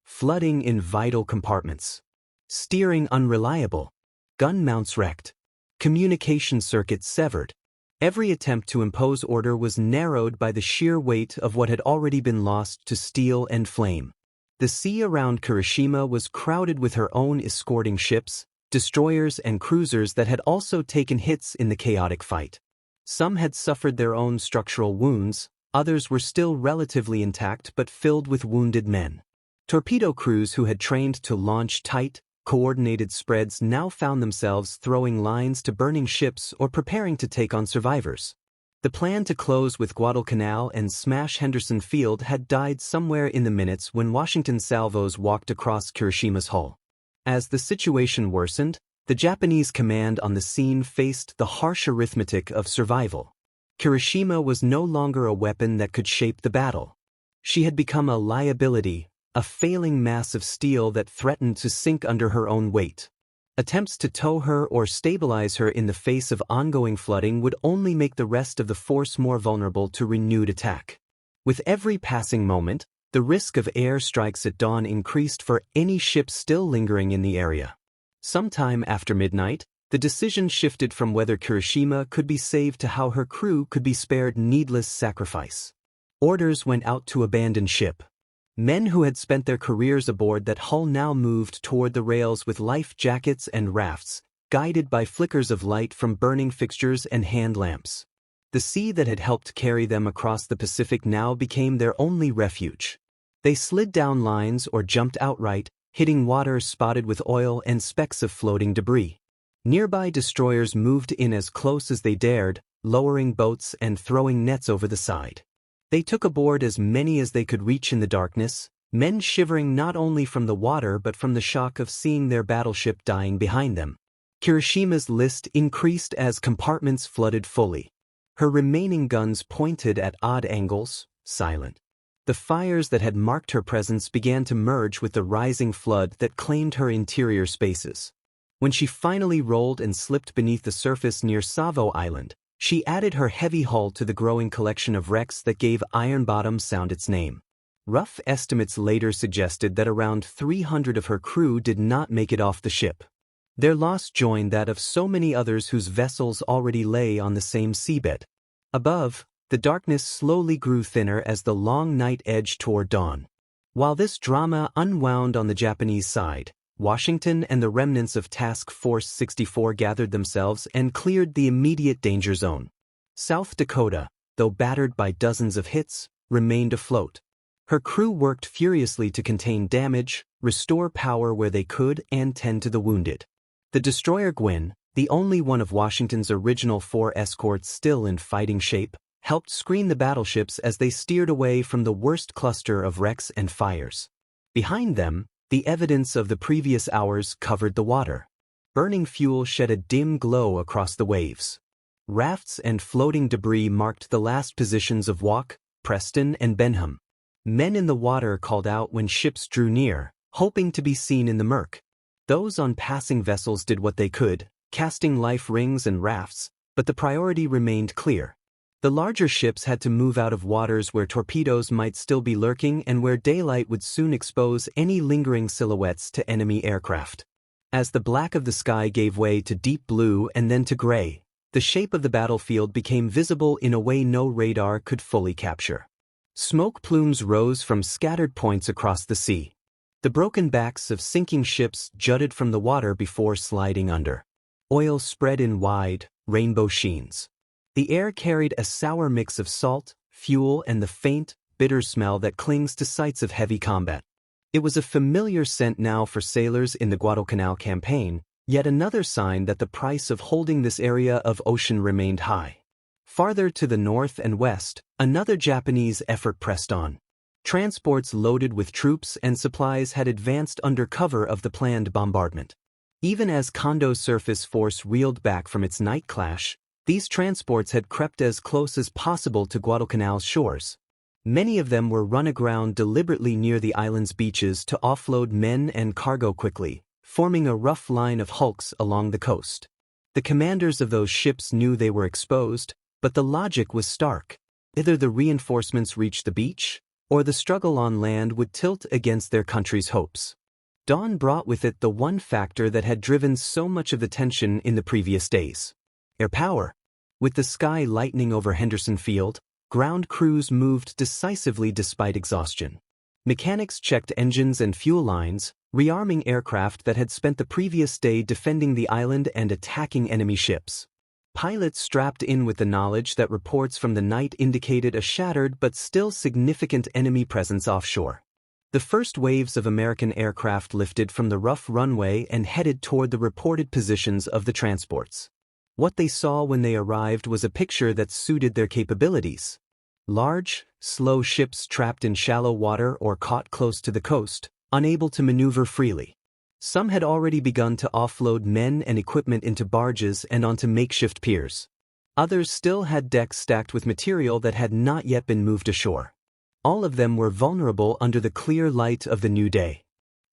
flooding in vital compartments, steering unreliable, gun mounts wrecked, communication circuits severed. Every attempt to impose order was narrowed by the sheer weight of what had already been lost to steel and flame. The sea around Kirishima was crowded with her own escorting ships, destroyers and cruisers that had also taken hits in the chaotic fight. Some had suffered their own structural wounds, others were still relatively intact but filled with wounded men. Torpedo crews who had trained to launch tight, coordinated spreads now found themselves throwing lines to burning ships or preparing to take on survivors. The plan to close with Guadalcanal and smash Henderson Field had died somewhere in the minutes when Washington salvos walked across Kirishima's hull. As the situation worsened, the Japanese command on the scene faced the harsh arithmetic of survival. Kirishima was no longer a weapon that could shape the battle. She had become a liability, a failing mass of steel that threatened to sink under her own weight. Attempts to tow her or stabilize her in the face of ongoing flooding would only make the rest of the force more vulnerable to renewed attack. With every passing moment, the risk of air strikes at dawn increased for any ship still lingering in the area. Sometime after midnight, the decision shifted from whether Kirishima could be saved to how her crew could be spared needless sacrifice. Orders went out to abandon ship. Men who had spent their careers aboard that hull now moved toward the rails with life jackets and rafts, guided by flickers of light from burning fixtures and hand lamps. The sea that had helped carry them across the Pacific now became their only refuge. They slid down lines or jumped outright, hitting water spotted with oil and specks of floating debris. Nearby destroyers moved in as close as they dared, lowering boats and throwing nets over the side. They took aboard as many as they could reach in the darkness, men shivering not only from the water but from the shock of seeing their battleship dying behind them. Kirishima's list increased as compartments flooded fully. Her remaining guns pointed at odd angles, silent. The fires that had marked her presence began to merge with the rising flood that claimed her interior spaces. When she finally rolled and slipped beneath the surface near Savo Island, she added her heavy hull to the growing collection of wrecks that gave Iron Bottom Sound its name. Rough estimates later suggested that around 300 of her crew did not make it off the ship. Their loss joined that of so many others whose vessels already lay on the same seabed. Above, the darkness slowly grew thinner as the long night edged toward dawn. While this drama unwound on the Japanese side, Washington and the remnants of Task Force 64 gathered themselves and cleared the immediate danger zone. South Dakota, though battered by dozens of hits, remained afloat. Her crew worked furiously to contain damage, restore power where they could, and tend to the wounded. The destroyer Gwyn, the only one of Washington's original 4 escorts still in fighting shape, helped screen the battleships as they steered away from the worst cluster of wrecks and fires. Behind them, the evidence of the previous hours covered the water. Burning fuel shed a dim glow across the waves. Rafts and floating debris marked the last positions of Walk, Preston, and Benham. Men in the water called out when ships drew near, hoping to be seen in the murk. Those on passing vessels did what they could, casting life rings and rafts, but the priority remained clear. The larger ships had to move out of waters where torpedoes might still be lurking and where daylight would soon expose any lingering silhouettes to enemy aircraft. As the black of the sky gave way to deep blue and then to gray, the shape of the battlefield became visible in a way no radar could fully capture. Smoke plumes rose from scattered points across the sea. The broken backs of sinking ships jutted from the water before sliding under. Oil spread in wide, rainbow sheens. The air carried a sour mix of salt, fuel, and the faint, bitter smell that clings to sites of heavy combat. It was a familiar scent now for sailors in the Guadalcanal campaign, yet another sign that the price of holding this area of ocean remained high. Farther to the north and west, another Japanese effort pressed on. Transports loaded with troops and supplies had advanced under cover of the planned bombardment. Even as Kondo's surface force reeled back from its night clash, these transports had crept as close as possible to Guadalcanal's shores. Many of them were run aground deliberately near the island's beaches to offload men and cargo quickly, forming a rough line of hulks along the coast. The commanders of those ships knew they were exposed, but the logic was stark. Either the reinforcements reached the beach, or the struggle on land would tilt against their country's hopes. Dawn brought with it the one factor that had driven so much of the tension in the previous days: air power. With the sky lightening over Henderson Field, ground crews moved decisively despite exhaustion. Mechanics checked engines and fuel lines, rearming aircraft that had spent the previous day defending the island and attacking enemy ships. Pilots strapped in with the knowledge that reports from the night indicated a shattered but still significant enemy presence offshore. The first waves of American aircraft lifted from the rough runway and headed toward the reported positions of the transports. What they saw when they arrived was a picture that suited their capabilities. Large, slow ships trapped in shallow water or caught close to the coast, unable to maneuver freely. Some had already begun to offload men and equipment into barges and onto makeshift piers. Others still had decks stacked with material that had not yet been moved ashore. All of them were vulnerable under the clear light of the new day.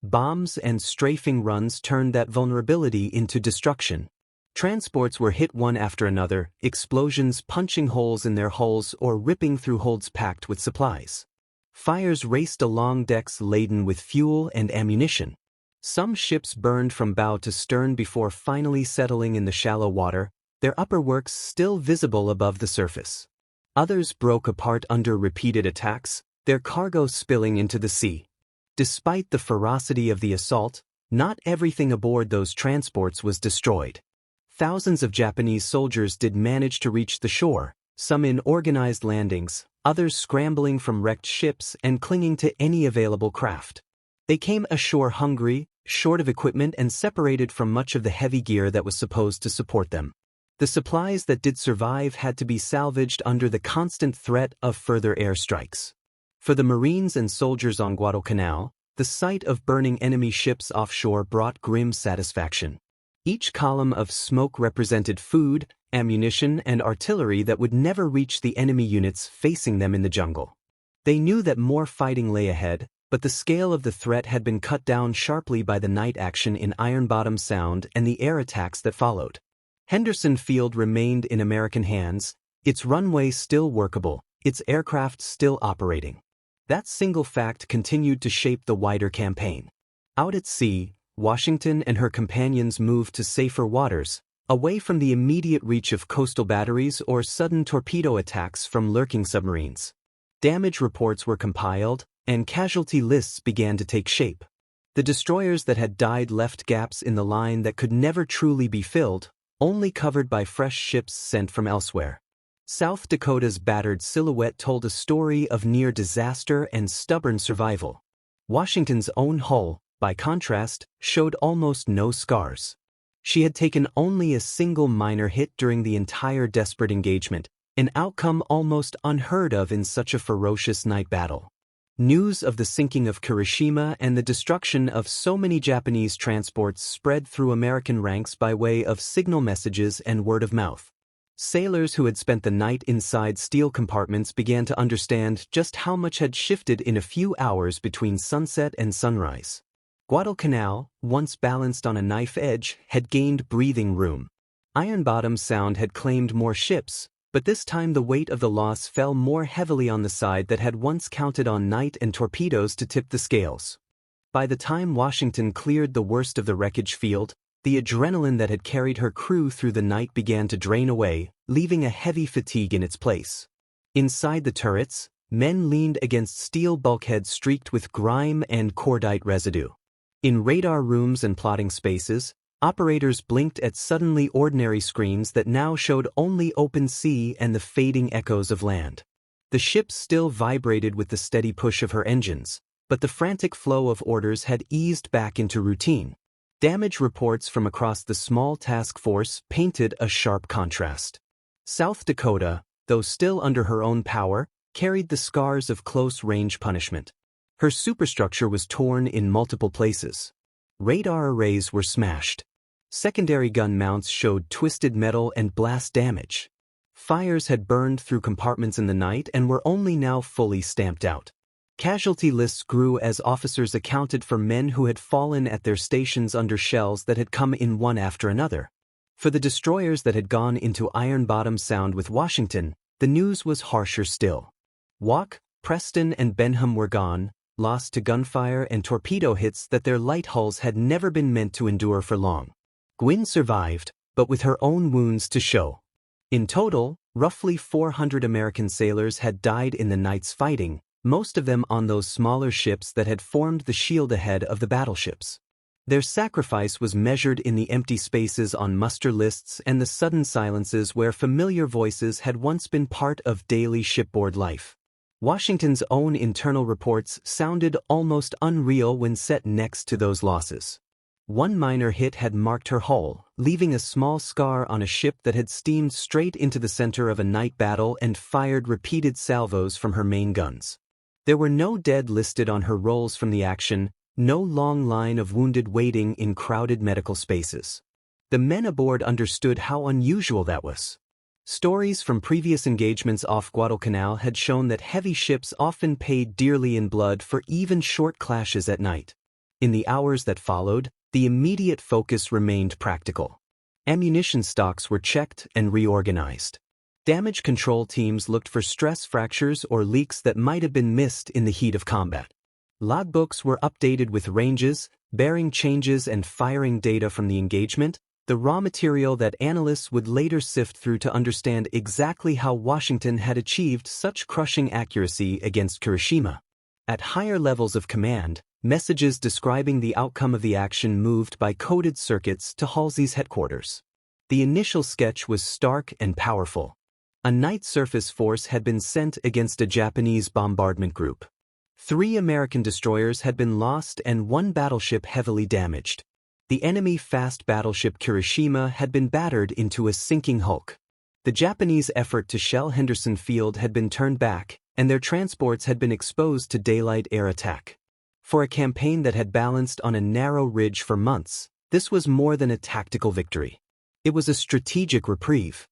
Bombs and strafing runs turned that vulnerability into destruction. Transports were hit one after another, explosions punching holes in their hulls or ripping through holds packed with supplies. Fires raced along decks laden with fuel and ammunition. Some ships burned from bow to stern before finally settling in the shallow water, their upper works still visible above the surface. Others broke apart under repeated attacks, their cargo spilling into the sea. Despite the ferocity of the assault, not everything aboard those transports was destroyed. Thousands of Japanese soldiers did manage to reach the shore, some in organized landings, others scrambling from wrecked ships and clinging to any available craft. They came ashore hungry, short of equipment, and separated from much of the heavy gear that was supposed to support them. The supplies that did survive had to be salvaged under the constant threat of further airstrikes. For the Marines and soldiers on Guadalcanal, the sight of burning enemy ships offshore brought grim satisfaction. Each column of smoke represented food, ammunition, and artillery that would never reach the enemy units facing them in the jungle. They knew that more fighting lay ahead, but the scale of the threat had been cut down sharply by the night action in Iron Bottom Sound and the air attacks that followed. Henderson Field remained in American hands, its runway still workable, its aircraft still operating. That single fact continued to shape the wider campaign. Out at sea, Washington and her companions moved to safer waters, away from the immediate reach of coastal batteries or sudden torpedo attacks from lurking submarines. Damage reports were compiled, and casualty lists began to take shape. The destroyers that had died left gaps in the line that could never truly be filled, only covered by fresh ships sent from elsewhere. South Dakota's battered silhouette told a story of near disaster and stubborn survival. Washington's own hull, by contrast, showed almost no scars. She had taken only a single minor hit during the entire desperate engagement, an outcome almost unheard of in such a ferocious night battle. News of the sinking of Kirishima and the destruction of so many Japanese transports spread through American ranks by way of signal messages and word of mouth. Sailors who had spent the night inside steel compartments began to understand just how much had shifted in a few hours between sunset and sunrise. Guadalcanal, once balanced on a knife edge, had gained breathing room. Iron Bottom Sound had claimed more ships, but this time the weight of the loss fell more heavily on the side that had once counted on night and torpedoes to tip the scales. By the time Washington cleared the worst of the wreckage field, the adrenaline that had carried her crew through the night began to drain away, leaving a heavy fatigue in its place. Inside the turrets, men leaned against steel bulkheads streaked with grime and cordite residue. In radar rooms and plotting spaces, operators blinked at suddenly ordinary screens that now showed only open sea and the fading echoes of land. The ship still vibrated with the steady push of her engines, but the frantic flow of orders had eased back into routine. Damage reports from across the small task force painted a sharp contrast. South Dakota, though still under her own power, carried the scars of close-range punishment. Her superstructure was torn in multiple places. Radar arrays were smashed. Secondary gun mounts showed twisted metal and blast damage. Fires had burned through compartments in the night and were only now fully stamped out. Casualty lists grew as officers accounted for men who had fallen at their stations under shells that had come in one after another. For the destroyers that had gone into Iron Bottom Sound with Washington, the news was harsher still. Walk, Preston and Benham were gone, lost to gunfire and torpedo hits that their light hulls had never been meant to endure for long. Gwyn survived, but with her own wounds to show. In total, roughly 400 American sailors had died in the night's fighting, most of them on those smaller ships that had formed the shield ahead of the battleships. Their sacrifice was measured in the empty spaces on muster lists and the sudden silences where familiar voices had once been part of daily shipboard life. Washington's own internal reports sounded almost unreal when set next to those losses. One minor hit had marked her hull, leaving a small scar on a ship that had steamed straight into the center of a night battle and fired repeated salvos from her main guns. There were no dead listed on her rolls from the action, no long line of wounded waiting in crowded medical spaces. The men aboard understood how unusual that was. Stories from previous engagements off Guadalcanal had shown that heavy ships often paid dearly in blood for even short clashes at night. In the hours that followed, the immediate focus remained practical. Ammunition stocks were checked and reorganized. Damage control teams looked for stress fractures or leaks that might have been missed in the heat of combat. Logbooks were updated with ranges, bearing changes and firing data from the engagement, the raw material that analysts would later sift through to understand exactly how Washington had achieved such crushing accuracy against Hiroshima. At higher levels of command, messages describing the outcome of the action moved by coded circuits to Halsey's headquarters. The initial sketch was stark and powerful. A night surface force had been sent against a Japanese bombardment group. 3 American destroyers had been lost and 1 battleship heavily damaged. The enemy fast battleship Kirishima had been battered into a sinking hulk. The Japanese effort to shell Henderson Field had been turned back, and their transports had been exposed to daylight air attack. For a campaign that had balanced on a narrow ridge for months, this was more than a tactical victory. It was a strategic reprieve.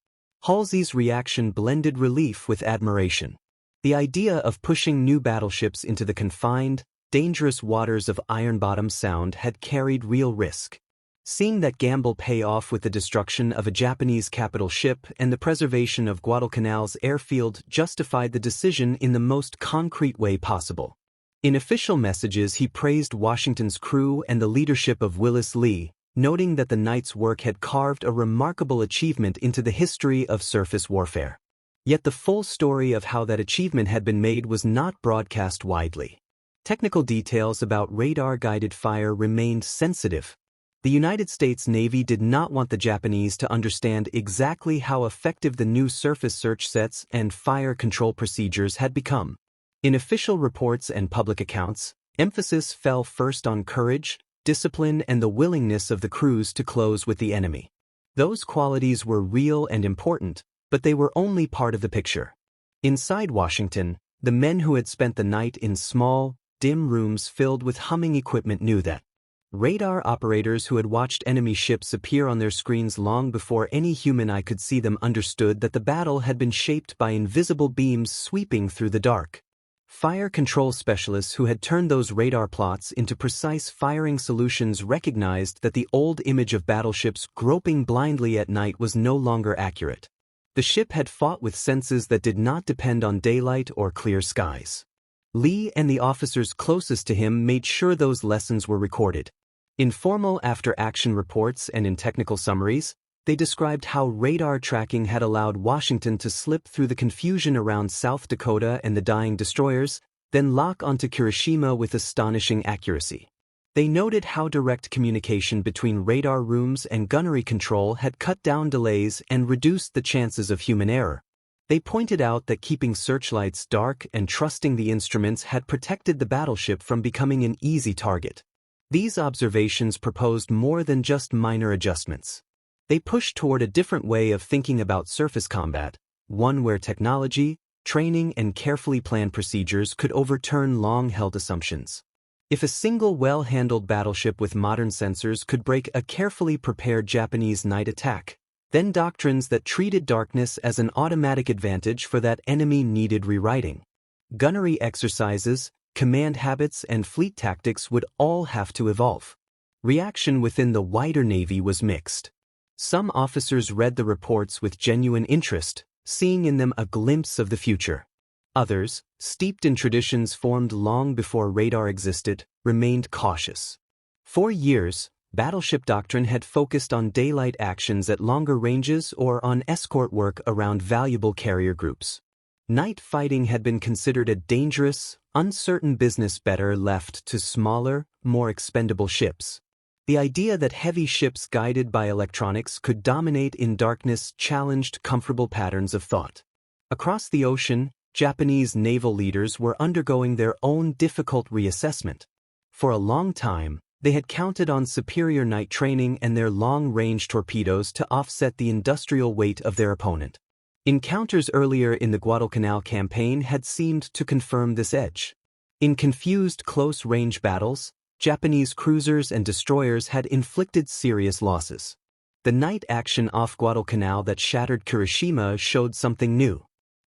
Halsey's reaction blended relief with admiration. The idea of pushing new battleships into the confined, dangerous waters of Iron Bottom Sound had carried real risk. Seeing that gamble pay off with the destruction of a Japanese capital ship and the preservation of Guadalcanal's airfield justified the decision in the most concrete way possible. In official messages, he praised Washington's crew and the leadership of Willis Lee, noting that the night's work had carved a remarkable achievement into the history of surface warfare. Yet the full story of how that achievement had been made was not broadcast widely. Technical details about radar-guided fire remained sensitive. The United States Navy did not want the Japanese to understand exactly how effective the new surface search sets and fire control procedures had become. In official reports and public accounts, emphasis fell first on courage, discipline, and the willingness of the crews to close with the enemy. Those qualities were real and important, but they were only part of the picture. Inside Washington, the men who had spent the night in small, dim rooms filled with humming equipment knew that. Radar operators who had watched enemy ships appear on their screens long before any human eye could see them understood that the battle had been shaped by invisible beams sweeping through the dark. Fire control specialists who had turned those radar plots into precise firing solutions recognized that the old image of battleships groping blindly at night was no longer accurate. The ship had fought with senses that did not depend on daylight or clear skies. Lee and the officers closest to him made sure those lessons were recorded. In formal after-action reports and in technical summaries, they described how radar tracking had allowed Washington to slip through the confusion around South Dakota and the dying destroyers, then lock onto Hiroshima with astonishing accuracy. They noted how direct communication between radar rooms and gunnery control had cut down delays and reduced the chances of human error. They pointed out that keeping searchlights dark and trusting the instruments had protected the battleship from becoming an easy target. These observations proposed more than just minor adjustments. They pushed toward a different way of thinking about surface combat, one where technology, training, and carefully planned procedures could overturn long-held assumptions. If a single well-handled battleship with modern sensors could break a carefully prepared Japanese night attack, then doctrines that treated darkness as an automatic advantage for that enemy needed rewriting. Gunnery exercises, command habits, and fleet tactics would all have to evolve. Reaction within the wider Navy was mixed. Some officers read the reports with genuine interest, seeing in them a glimpse of the future. Others, steeped in traditions formed long before radar existed, remained cautious. For years, battleship doctrine had focused on daylight actions at longer ranges or on escort work around valuable carrier groups. Night fighting had been considered a dangerous, uncertain business better left to smaller, more expendable ships. The idea that heavy ships guided by electronics could dominate in darkness challenged comfortable patterns of thought. Across the ocean, Japanese naval leaders were undergoing their own difficult reassessment. For a long time, they had counted on superior night training and their long-range torpedoes to offset the industrial weight of their opponent. Encounters earlier in the Guadalcanal campaign had seemed to confirm this edge. In confused close-range battles, Japanese cruisers and destroyers had inflicted serious losses. The night action off Guadalcanal that shattered Kirishima showed something new.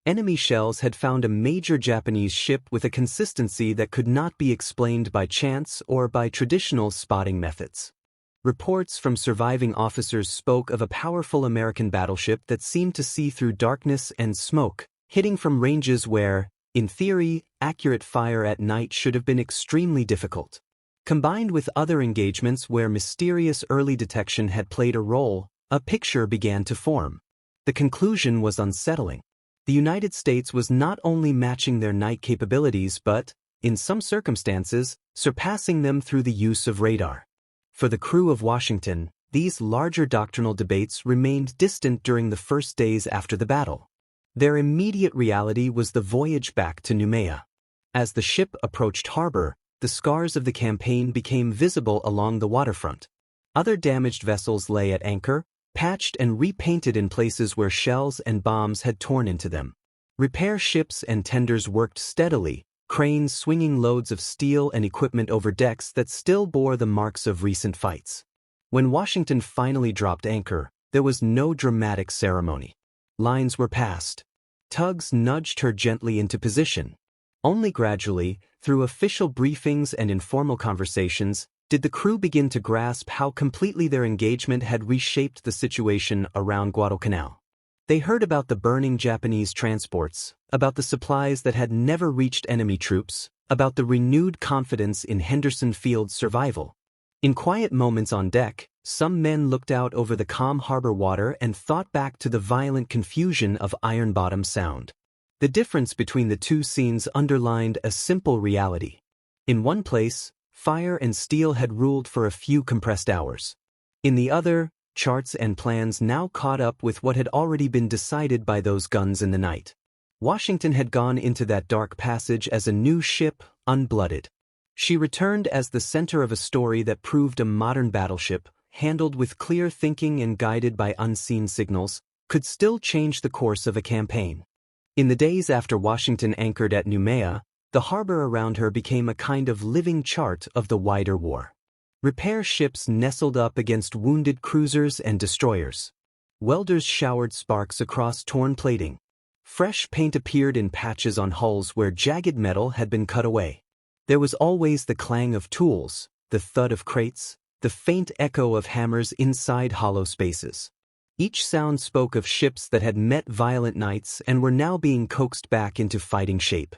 Enemy shells had found a major Japanese ship with a consistency that could not be explained by chance or by traditional spotting methods. Reports from surviving officers spoke of a powerful American battleship that seemed to see through darkness and smoke, hitting from ranges where, in theory, accurate fire at night should have been extremely difficult. Combined with other engagements where mysterious early detection had played a role, a picture began to form. The conclusion was unsettling. The United States was not only matching their night capabilities but, in some circumstances, surpassing them through the use of radar. For the crew of Washington, these larger doctrinal debates remained distant during the first days after the battle. Their immediate reality was the voyage back to Noumea. As the ship approached harbor, the scars of the campaign became visible along the waterfront. Other damaged vessels lay at anchor, patched and repainted in places where shells and bombs had torn into them. Repair ships and tenders worked steadily, cranes swinging loads of steel and equipment over decks that still bore the marks of recent fights. When Washington finally dropped anchor, there was no dramatic ceremony. Lines were passed. Tugs nudged her gently into position. Only gradually, through official briefings and informal conversations, did the crew begin to grasp how completely their engagement had reshaped the situation around Guadalcanal. They heard about the burning Japanese transports, about the supplies that had never reached enemy troops, about the renewed confidence in Henderson Field's survival. In quiet moments on deck, some men looked out over the calm harbor water and thought back to the violent confusion of Iron Bottom Sound. The difference between the two scenes underlined a simple reality. In one place, fire and steel had ruled for a few compressed hours. In the other, charts and plans now caught up with what had already been decided by those guns in the night. Washington had gone into that dark passage as a new ship, unblooded. She returned as the center of a story that proved a modern battleship, handled with clear thinking and guided by unseen signals, could still change the course of a campaign. In the days after Washington anchored at Noumea, the harbor around her became a kind of living chart of the wider war. Repair ships nestled up against wounded cruisers and destroyers. Welders showered sparks across torn plating. Fresh paint appeared in patches on hulls where jagged metal had been cut away. There was always the clang of tools, the thud of crates, the faint echo of hammers inside hollow spaces. Each sound spoke of ships that had met violent nights and were now being coaxed back into fighting shape.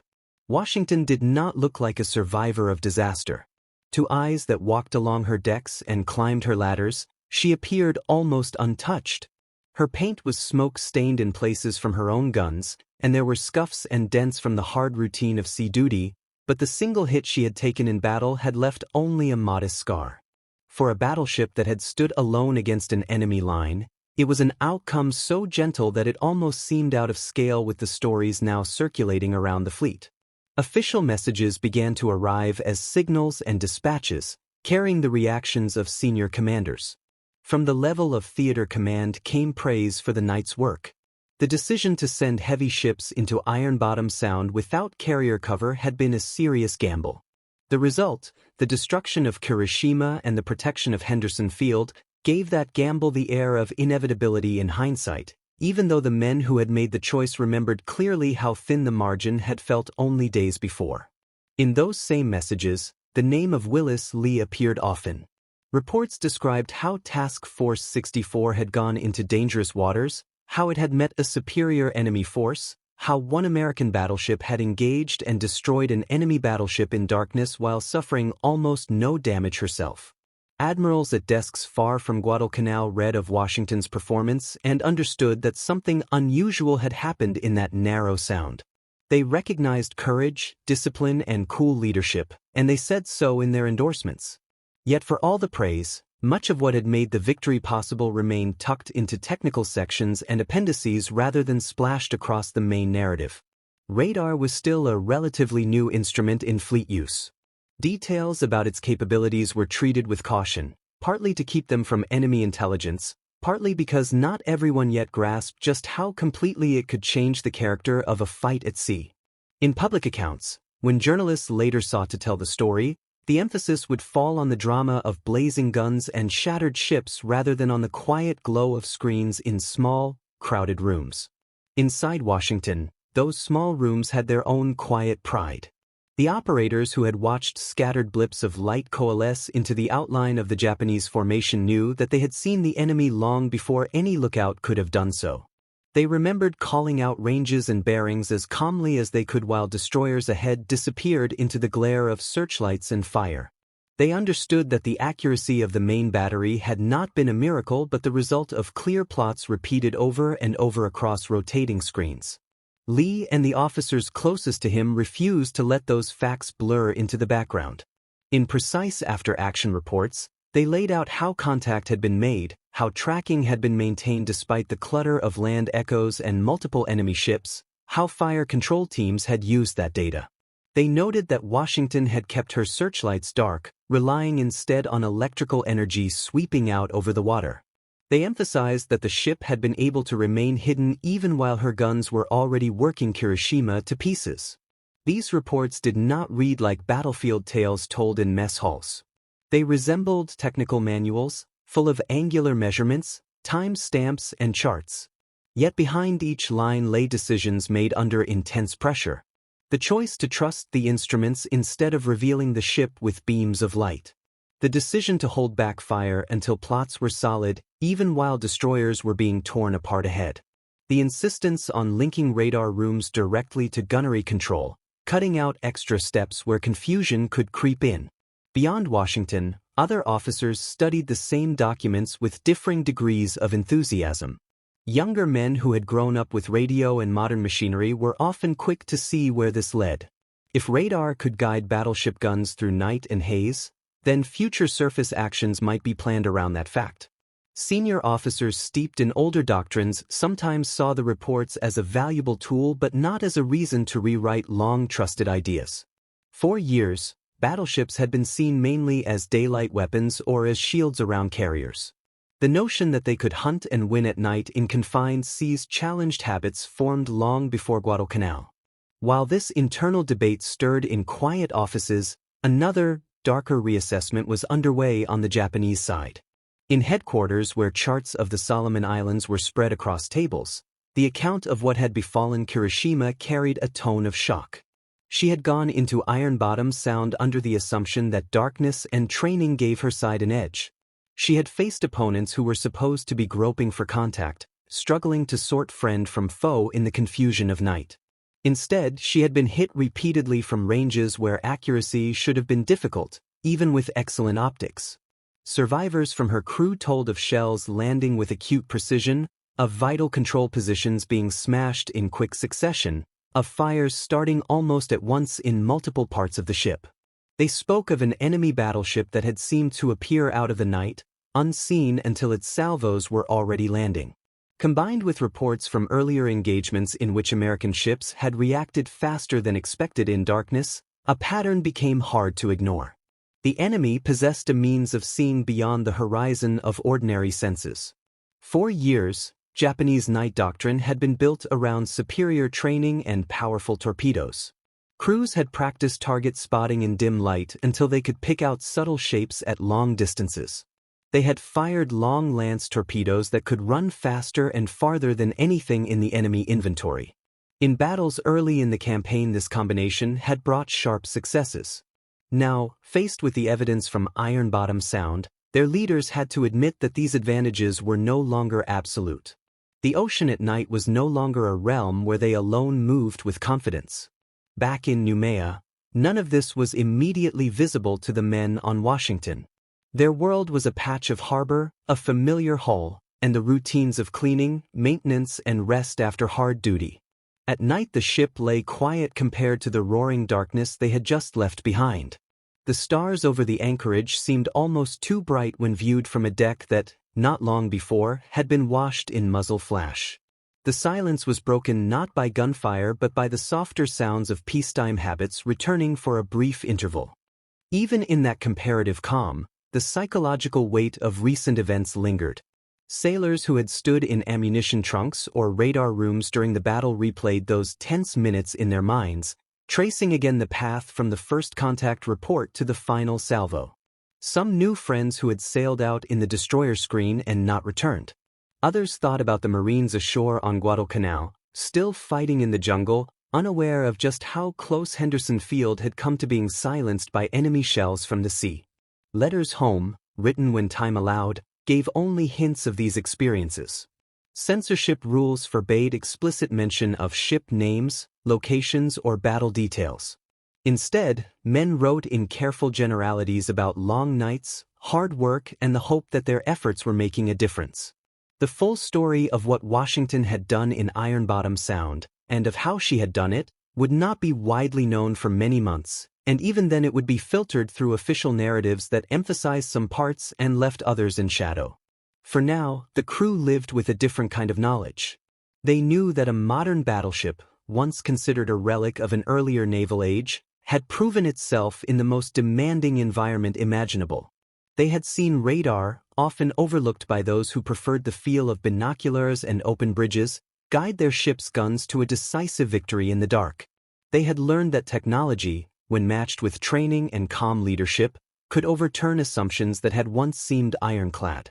Washington did not look like a survivor of disaster. To eyes that walked along her decks and climbed her ladders, she appeared almost untouched. Her paint was smoke-stained in places from her own guns, and there were scuffs and dents from the hard routine of sea duty, but the single hit she had taken in battle had left only a modest scar. For a battleship that had stood alone against an enemy line, it was an outcome so gentle that it almost seemed out of scale with the stories now circulating around the fleet. Official messages began to arrive as signals and dispatches, carrying the reactions of senior commanders. From the level of theater command came praise for the night's work. The decision to send heavy ships into Iron Bottom Sound without carrier cover had been a serious gamble. The result, the destruction of Kirishima and the protection of Henderson Field, gave that gamble the air of inevitability in hindsight, even though the men who had made the choice remembered clearly how thin the margin had felt only days before. In those same messages, the name of Willis Lee appeared often. Reports described how Task Force 64 had gone into dangerous waters, how it had met a superior enemy force, how one American battleship had engaged and destroyed an enemy battleship in darkness while suffering almost no damage herself. Admirals at desks far from Guadalcanal read of Washington's performance and understood that something unusual had happened in that narrow sound. They recognized courage, discipline, and cool leadership, and they said so in their endorsements. Yet for all the praise, much of what had made the victory possible remained tucked into technical sections and appendices rather than splashed across the main narrative. Radar was still a relatively new instrument in fleet use. Details about its capabilities were treated with caution, partly to keep them from enemy intelligence, partly because not everyone yet grasped just how completely it could change the character of a fight at sea. In public accounts, when journalists later sought to tell the story, the emphasis would fall on the drama of blazing guns and shattered ships rather than on the quiet glow of screens in small, crowded rooms. Inside Washington, those small rooms had their own quiet pride. The operators who had watched scattered blips of light coalesce into the outline of the Japanese formation knew that they had seen the enemy long before any lookout could have done so. They remembered calling out ranges and bearings as calmly as they could while destroyers ahead disappeared into the glare of searchlights and fire. They understood that the accuracy of the main battery had not been a miracle but the result of clear plots repeated over and over across rotating screens. Lee and the officers closest to him refused to let those facts blur into the background. In precise after-action reports, they laid out how contact had been made, how tracking had been maintained despite the clutter of land echoes and multiple enemy ships, how fire control teams had used that data. They noted that Washington had kept her searchlights dark, relying instead on electrical energy sweeping out over the water. They emphasized that the ship had been able to remain hidden even while her guns were already working Hiroshima to pieces. These reports did not read like battlefield tales told in mess halls. They resembled technical manuals, full of angular measurements, time stamps, and charts. Yet behind each line lay decisions made under intense pressure. The choice to trust the instruments instead of revealing the ship with beams of light. The decision to hold back fire until plots were solid, even while destroyers were being torn apart ahead. The insistence on linking radar rooms directly to gunnery control, cutting out extra steps where confusion could creep in. Beyond Washington, other officers studied the same documents with differing degrees of enthusiasm. Younger men who had grown up with radio and modern machinery were often quick to see where this led. If radar could guide battleship guns through night and haze, then future surface actions might be planned around that fact. Senior officers steeped in older doctrines sometimes saw the reports as a valuable tool but not as a reason to rewrite long-trusted ideas. For years, battleships had been seen mainly as daylight weapons or as shields around carriers. The notion that they could hunt and win at night in confined seas challenged habits formed long before Guadalcanal. While this internal debate stirred in quiet offices, another, darker reassessment was underway on the Japanese side. In headquarters where charts of the Solomon Islands were spread across tables, the account of what had befallen Hiroshima carried a tone of shock. She had gone into Iron Bottom Sound under the assumption that darkness and training gave her side an edge. She had faced opponents who were supposed to be groping for contact, struggling to sort friend from foe in the confusion of night. Instead, she had been hit repeatedly from ranges where accuracy should have been difficult, even with excellent optics. Survivors from her crew told of shells landing with acute precision, of vital control positions being smashed in quick succession, of fires starting almost at once in multiple parts of the ship. They spoke of an enemy battleship that had seemed to appear out of the night, unseen until its salvos were already landing. Combined with reports from earlier engagements in which American ships had reacted faster than expected in darkness, a pattern became hard to ignore. The enemy possessed a means of seeing beyond the horizon of ordinary senses. For years, Japanese night doctrine had been built around superior training and powerful torpedoes. Crews had practiced target spotting in dim light until they could pick out subtle shapes at long distances. They had fired long lance torpedoes that could run faster and farther than anything in the enemy inventory. In battles early in the campaign, this combination had brought sharp successes. Now, faced with the evidence from Iron Bottom Sound, their leaders had to admit that these advantages were no longer absolute. The ocean at night was no longer a realm where they alone moved with confidence. Back in Noumea, none of this was immediately visible to the men on Washington. Their world was a patch of harbor, a familiar hull, and the routines of cleaning, maintenance, and rest after hard duty. At night the ship lay quiet compared to the roaring darkness they had just left behind. The stars over the anchorage seemed almost too bright when viewed from a deck that, not long before, had been washed in muzzle flash. The silence was broken not by gunfire but by the softer sounds of peacetime habits returning for a brief interval. Even in that comparative calm, the psychological weight of recent events lingered. Sailors who had stood in ammunition trunks or radar rooms during the battle replayed those tense minutes in their minds, tracing again the path from the first contact report to the final salvo. Some knew friends who had sailed out in the destroyer screen and not returned. Others thought about the Marines ashore on Guadalcanal, still fighting in the jungle, unaware of just how close Henderson Field had come to being silenced by enemy shells from the sea. Letters home, written when time allowed, gave only hints of these experiences. Censorship rules forbade explicit mention of ship names, locations, or battle details. Instead, men wrote in careful generalities about long nights, hard work, and the hope that their efforts were making a difference. The full story of what Washington had done in Iron Bottom Sound, and of how she had done it, would not be widely known for many months, and even then it would be filtered through official narratives that emphasized some parts and left others in shadow. For now, the crew lived with a different kind of knowledge. They knew that a modern battleship, once considered a relic of an earlier naval age, had proven itself in the most demanding environment imaginable. They had seen radar, often overlooked by those who preferred the feel of binoculars and open bridges, guide their ship's guns to a decisive victory in the dark. They had learned that technology, when matched with training and calm leadership, could overturn assumptions that had once seemed ironclad.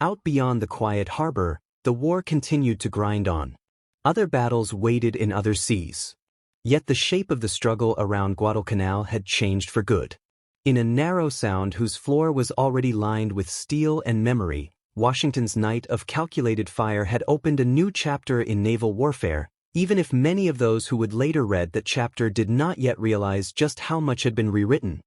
Out beyond the quiet harbor, the war continued to grind on. Other battles waited in other seas. Yet the shape of the struggle around Guadalcanal had changed for good. In a narrow sound whose floor was already lined with steel and memory, Washington's night of calculated fire had opened a new chapter in naval warfare, even if many of those who would later read that chapter did not yet realize just how much had been rewritten.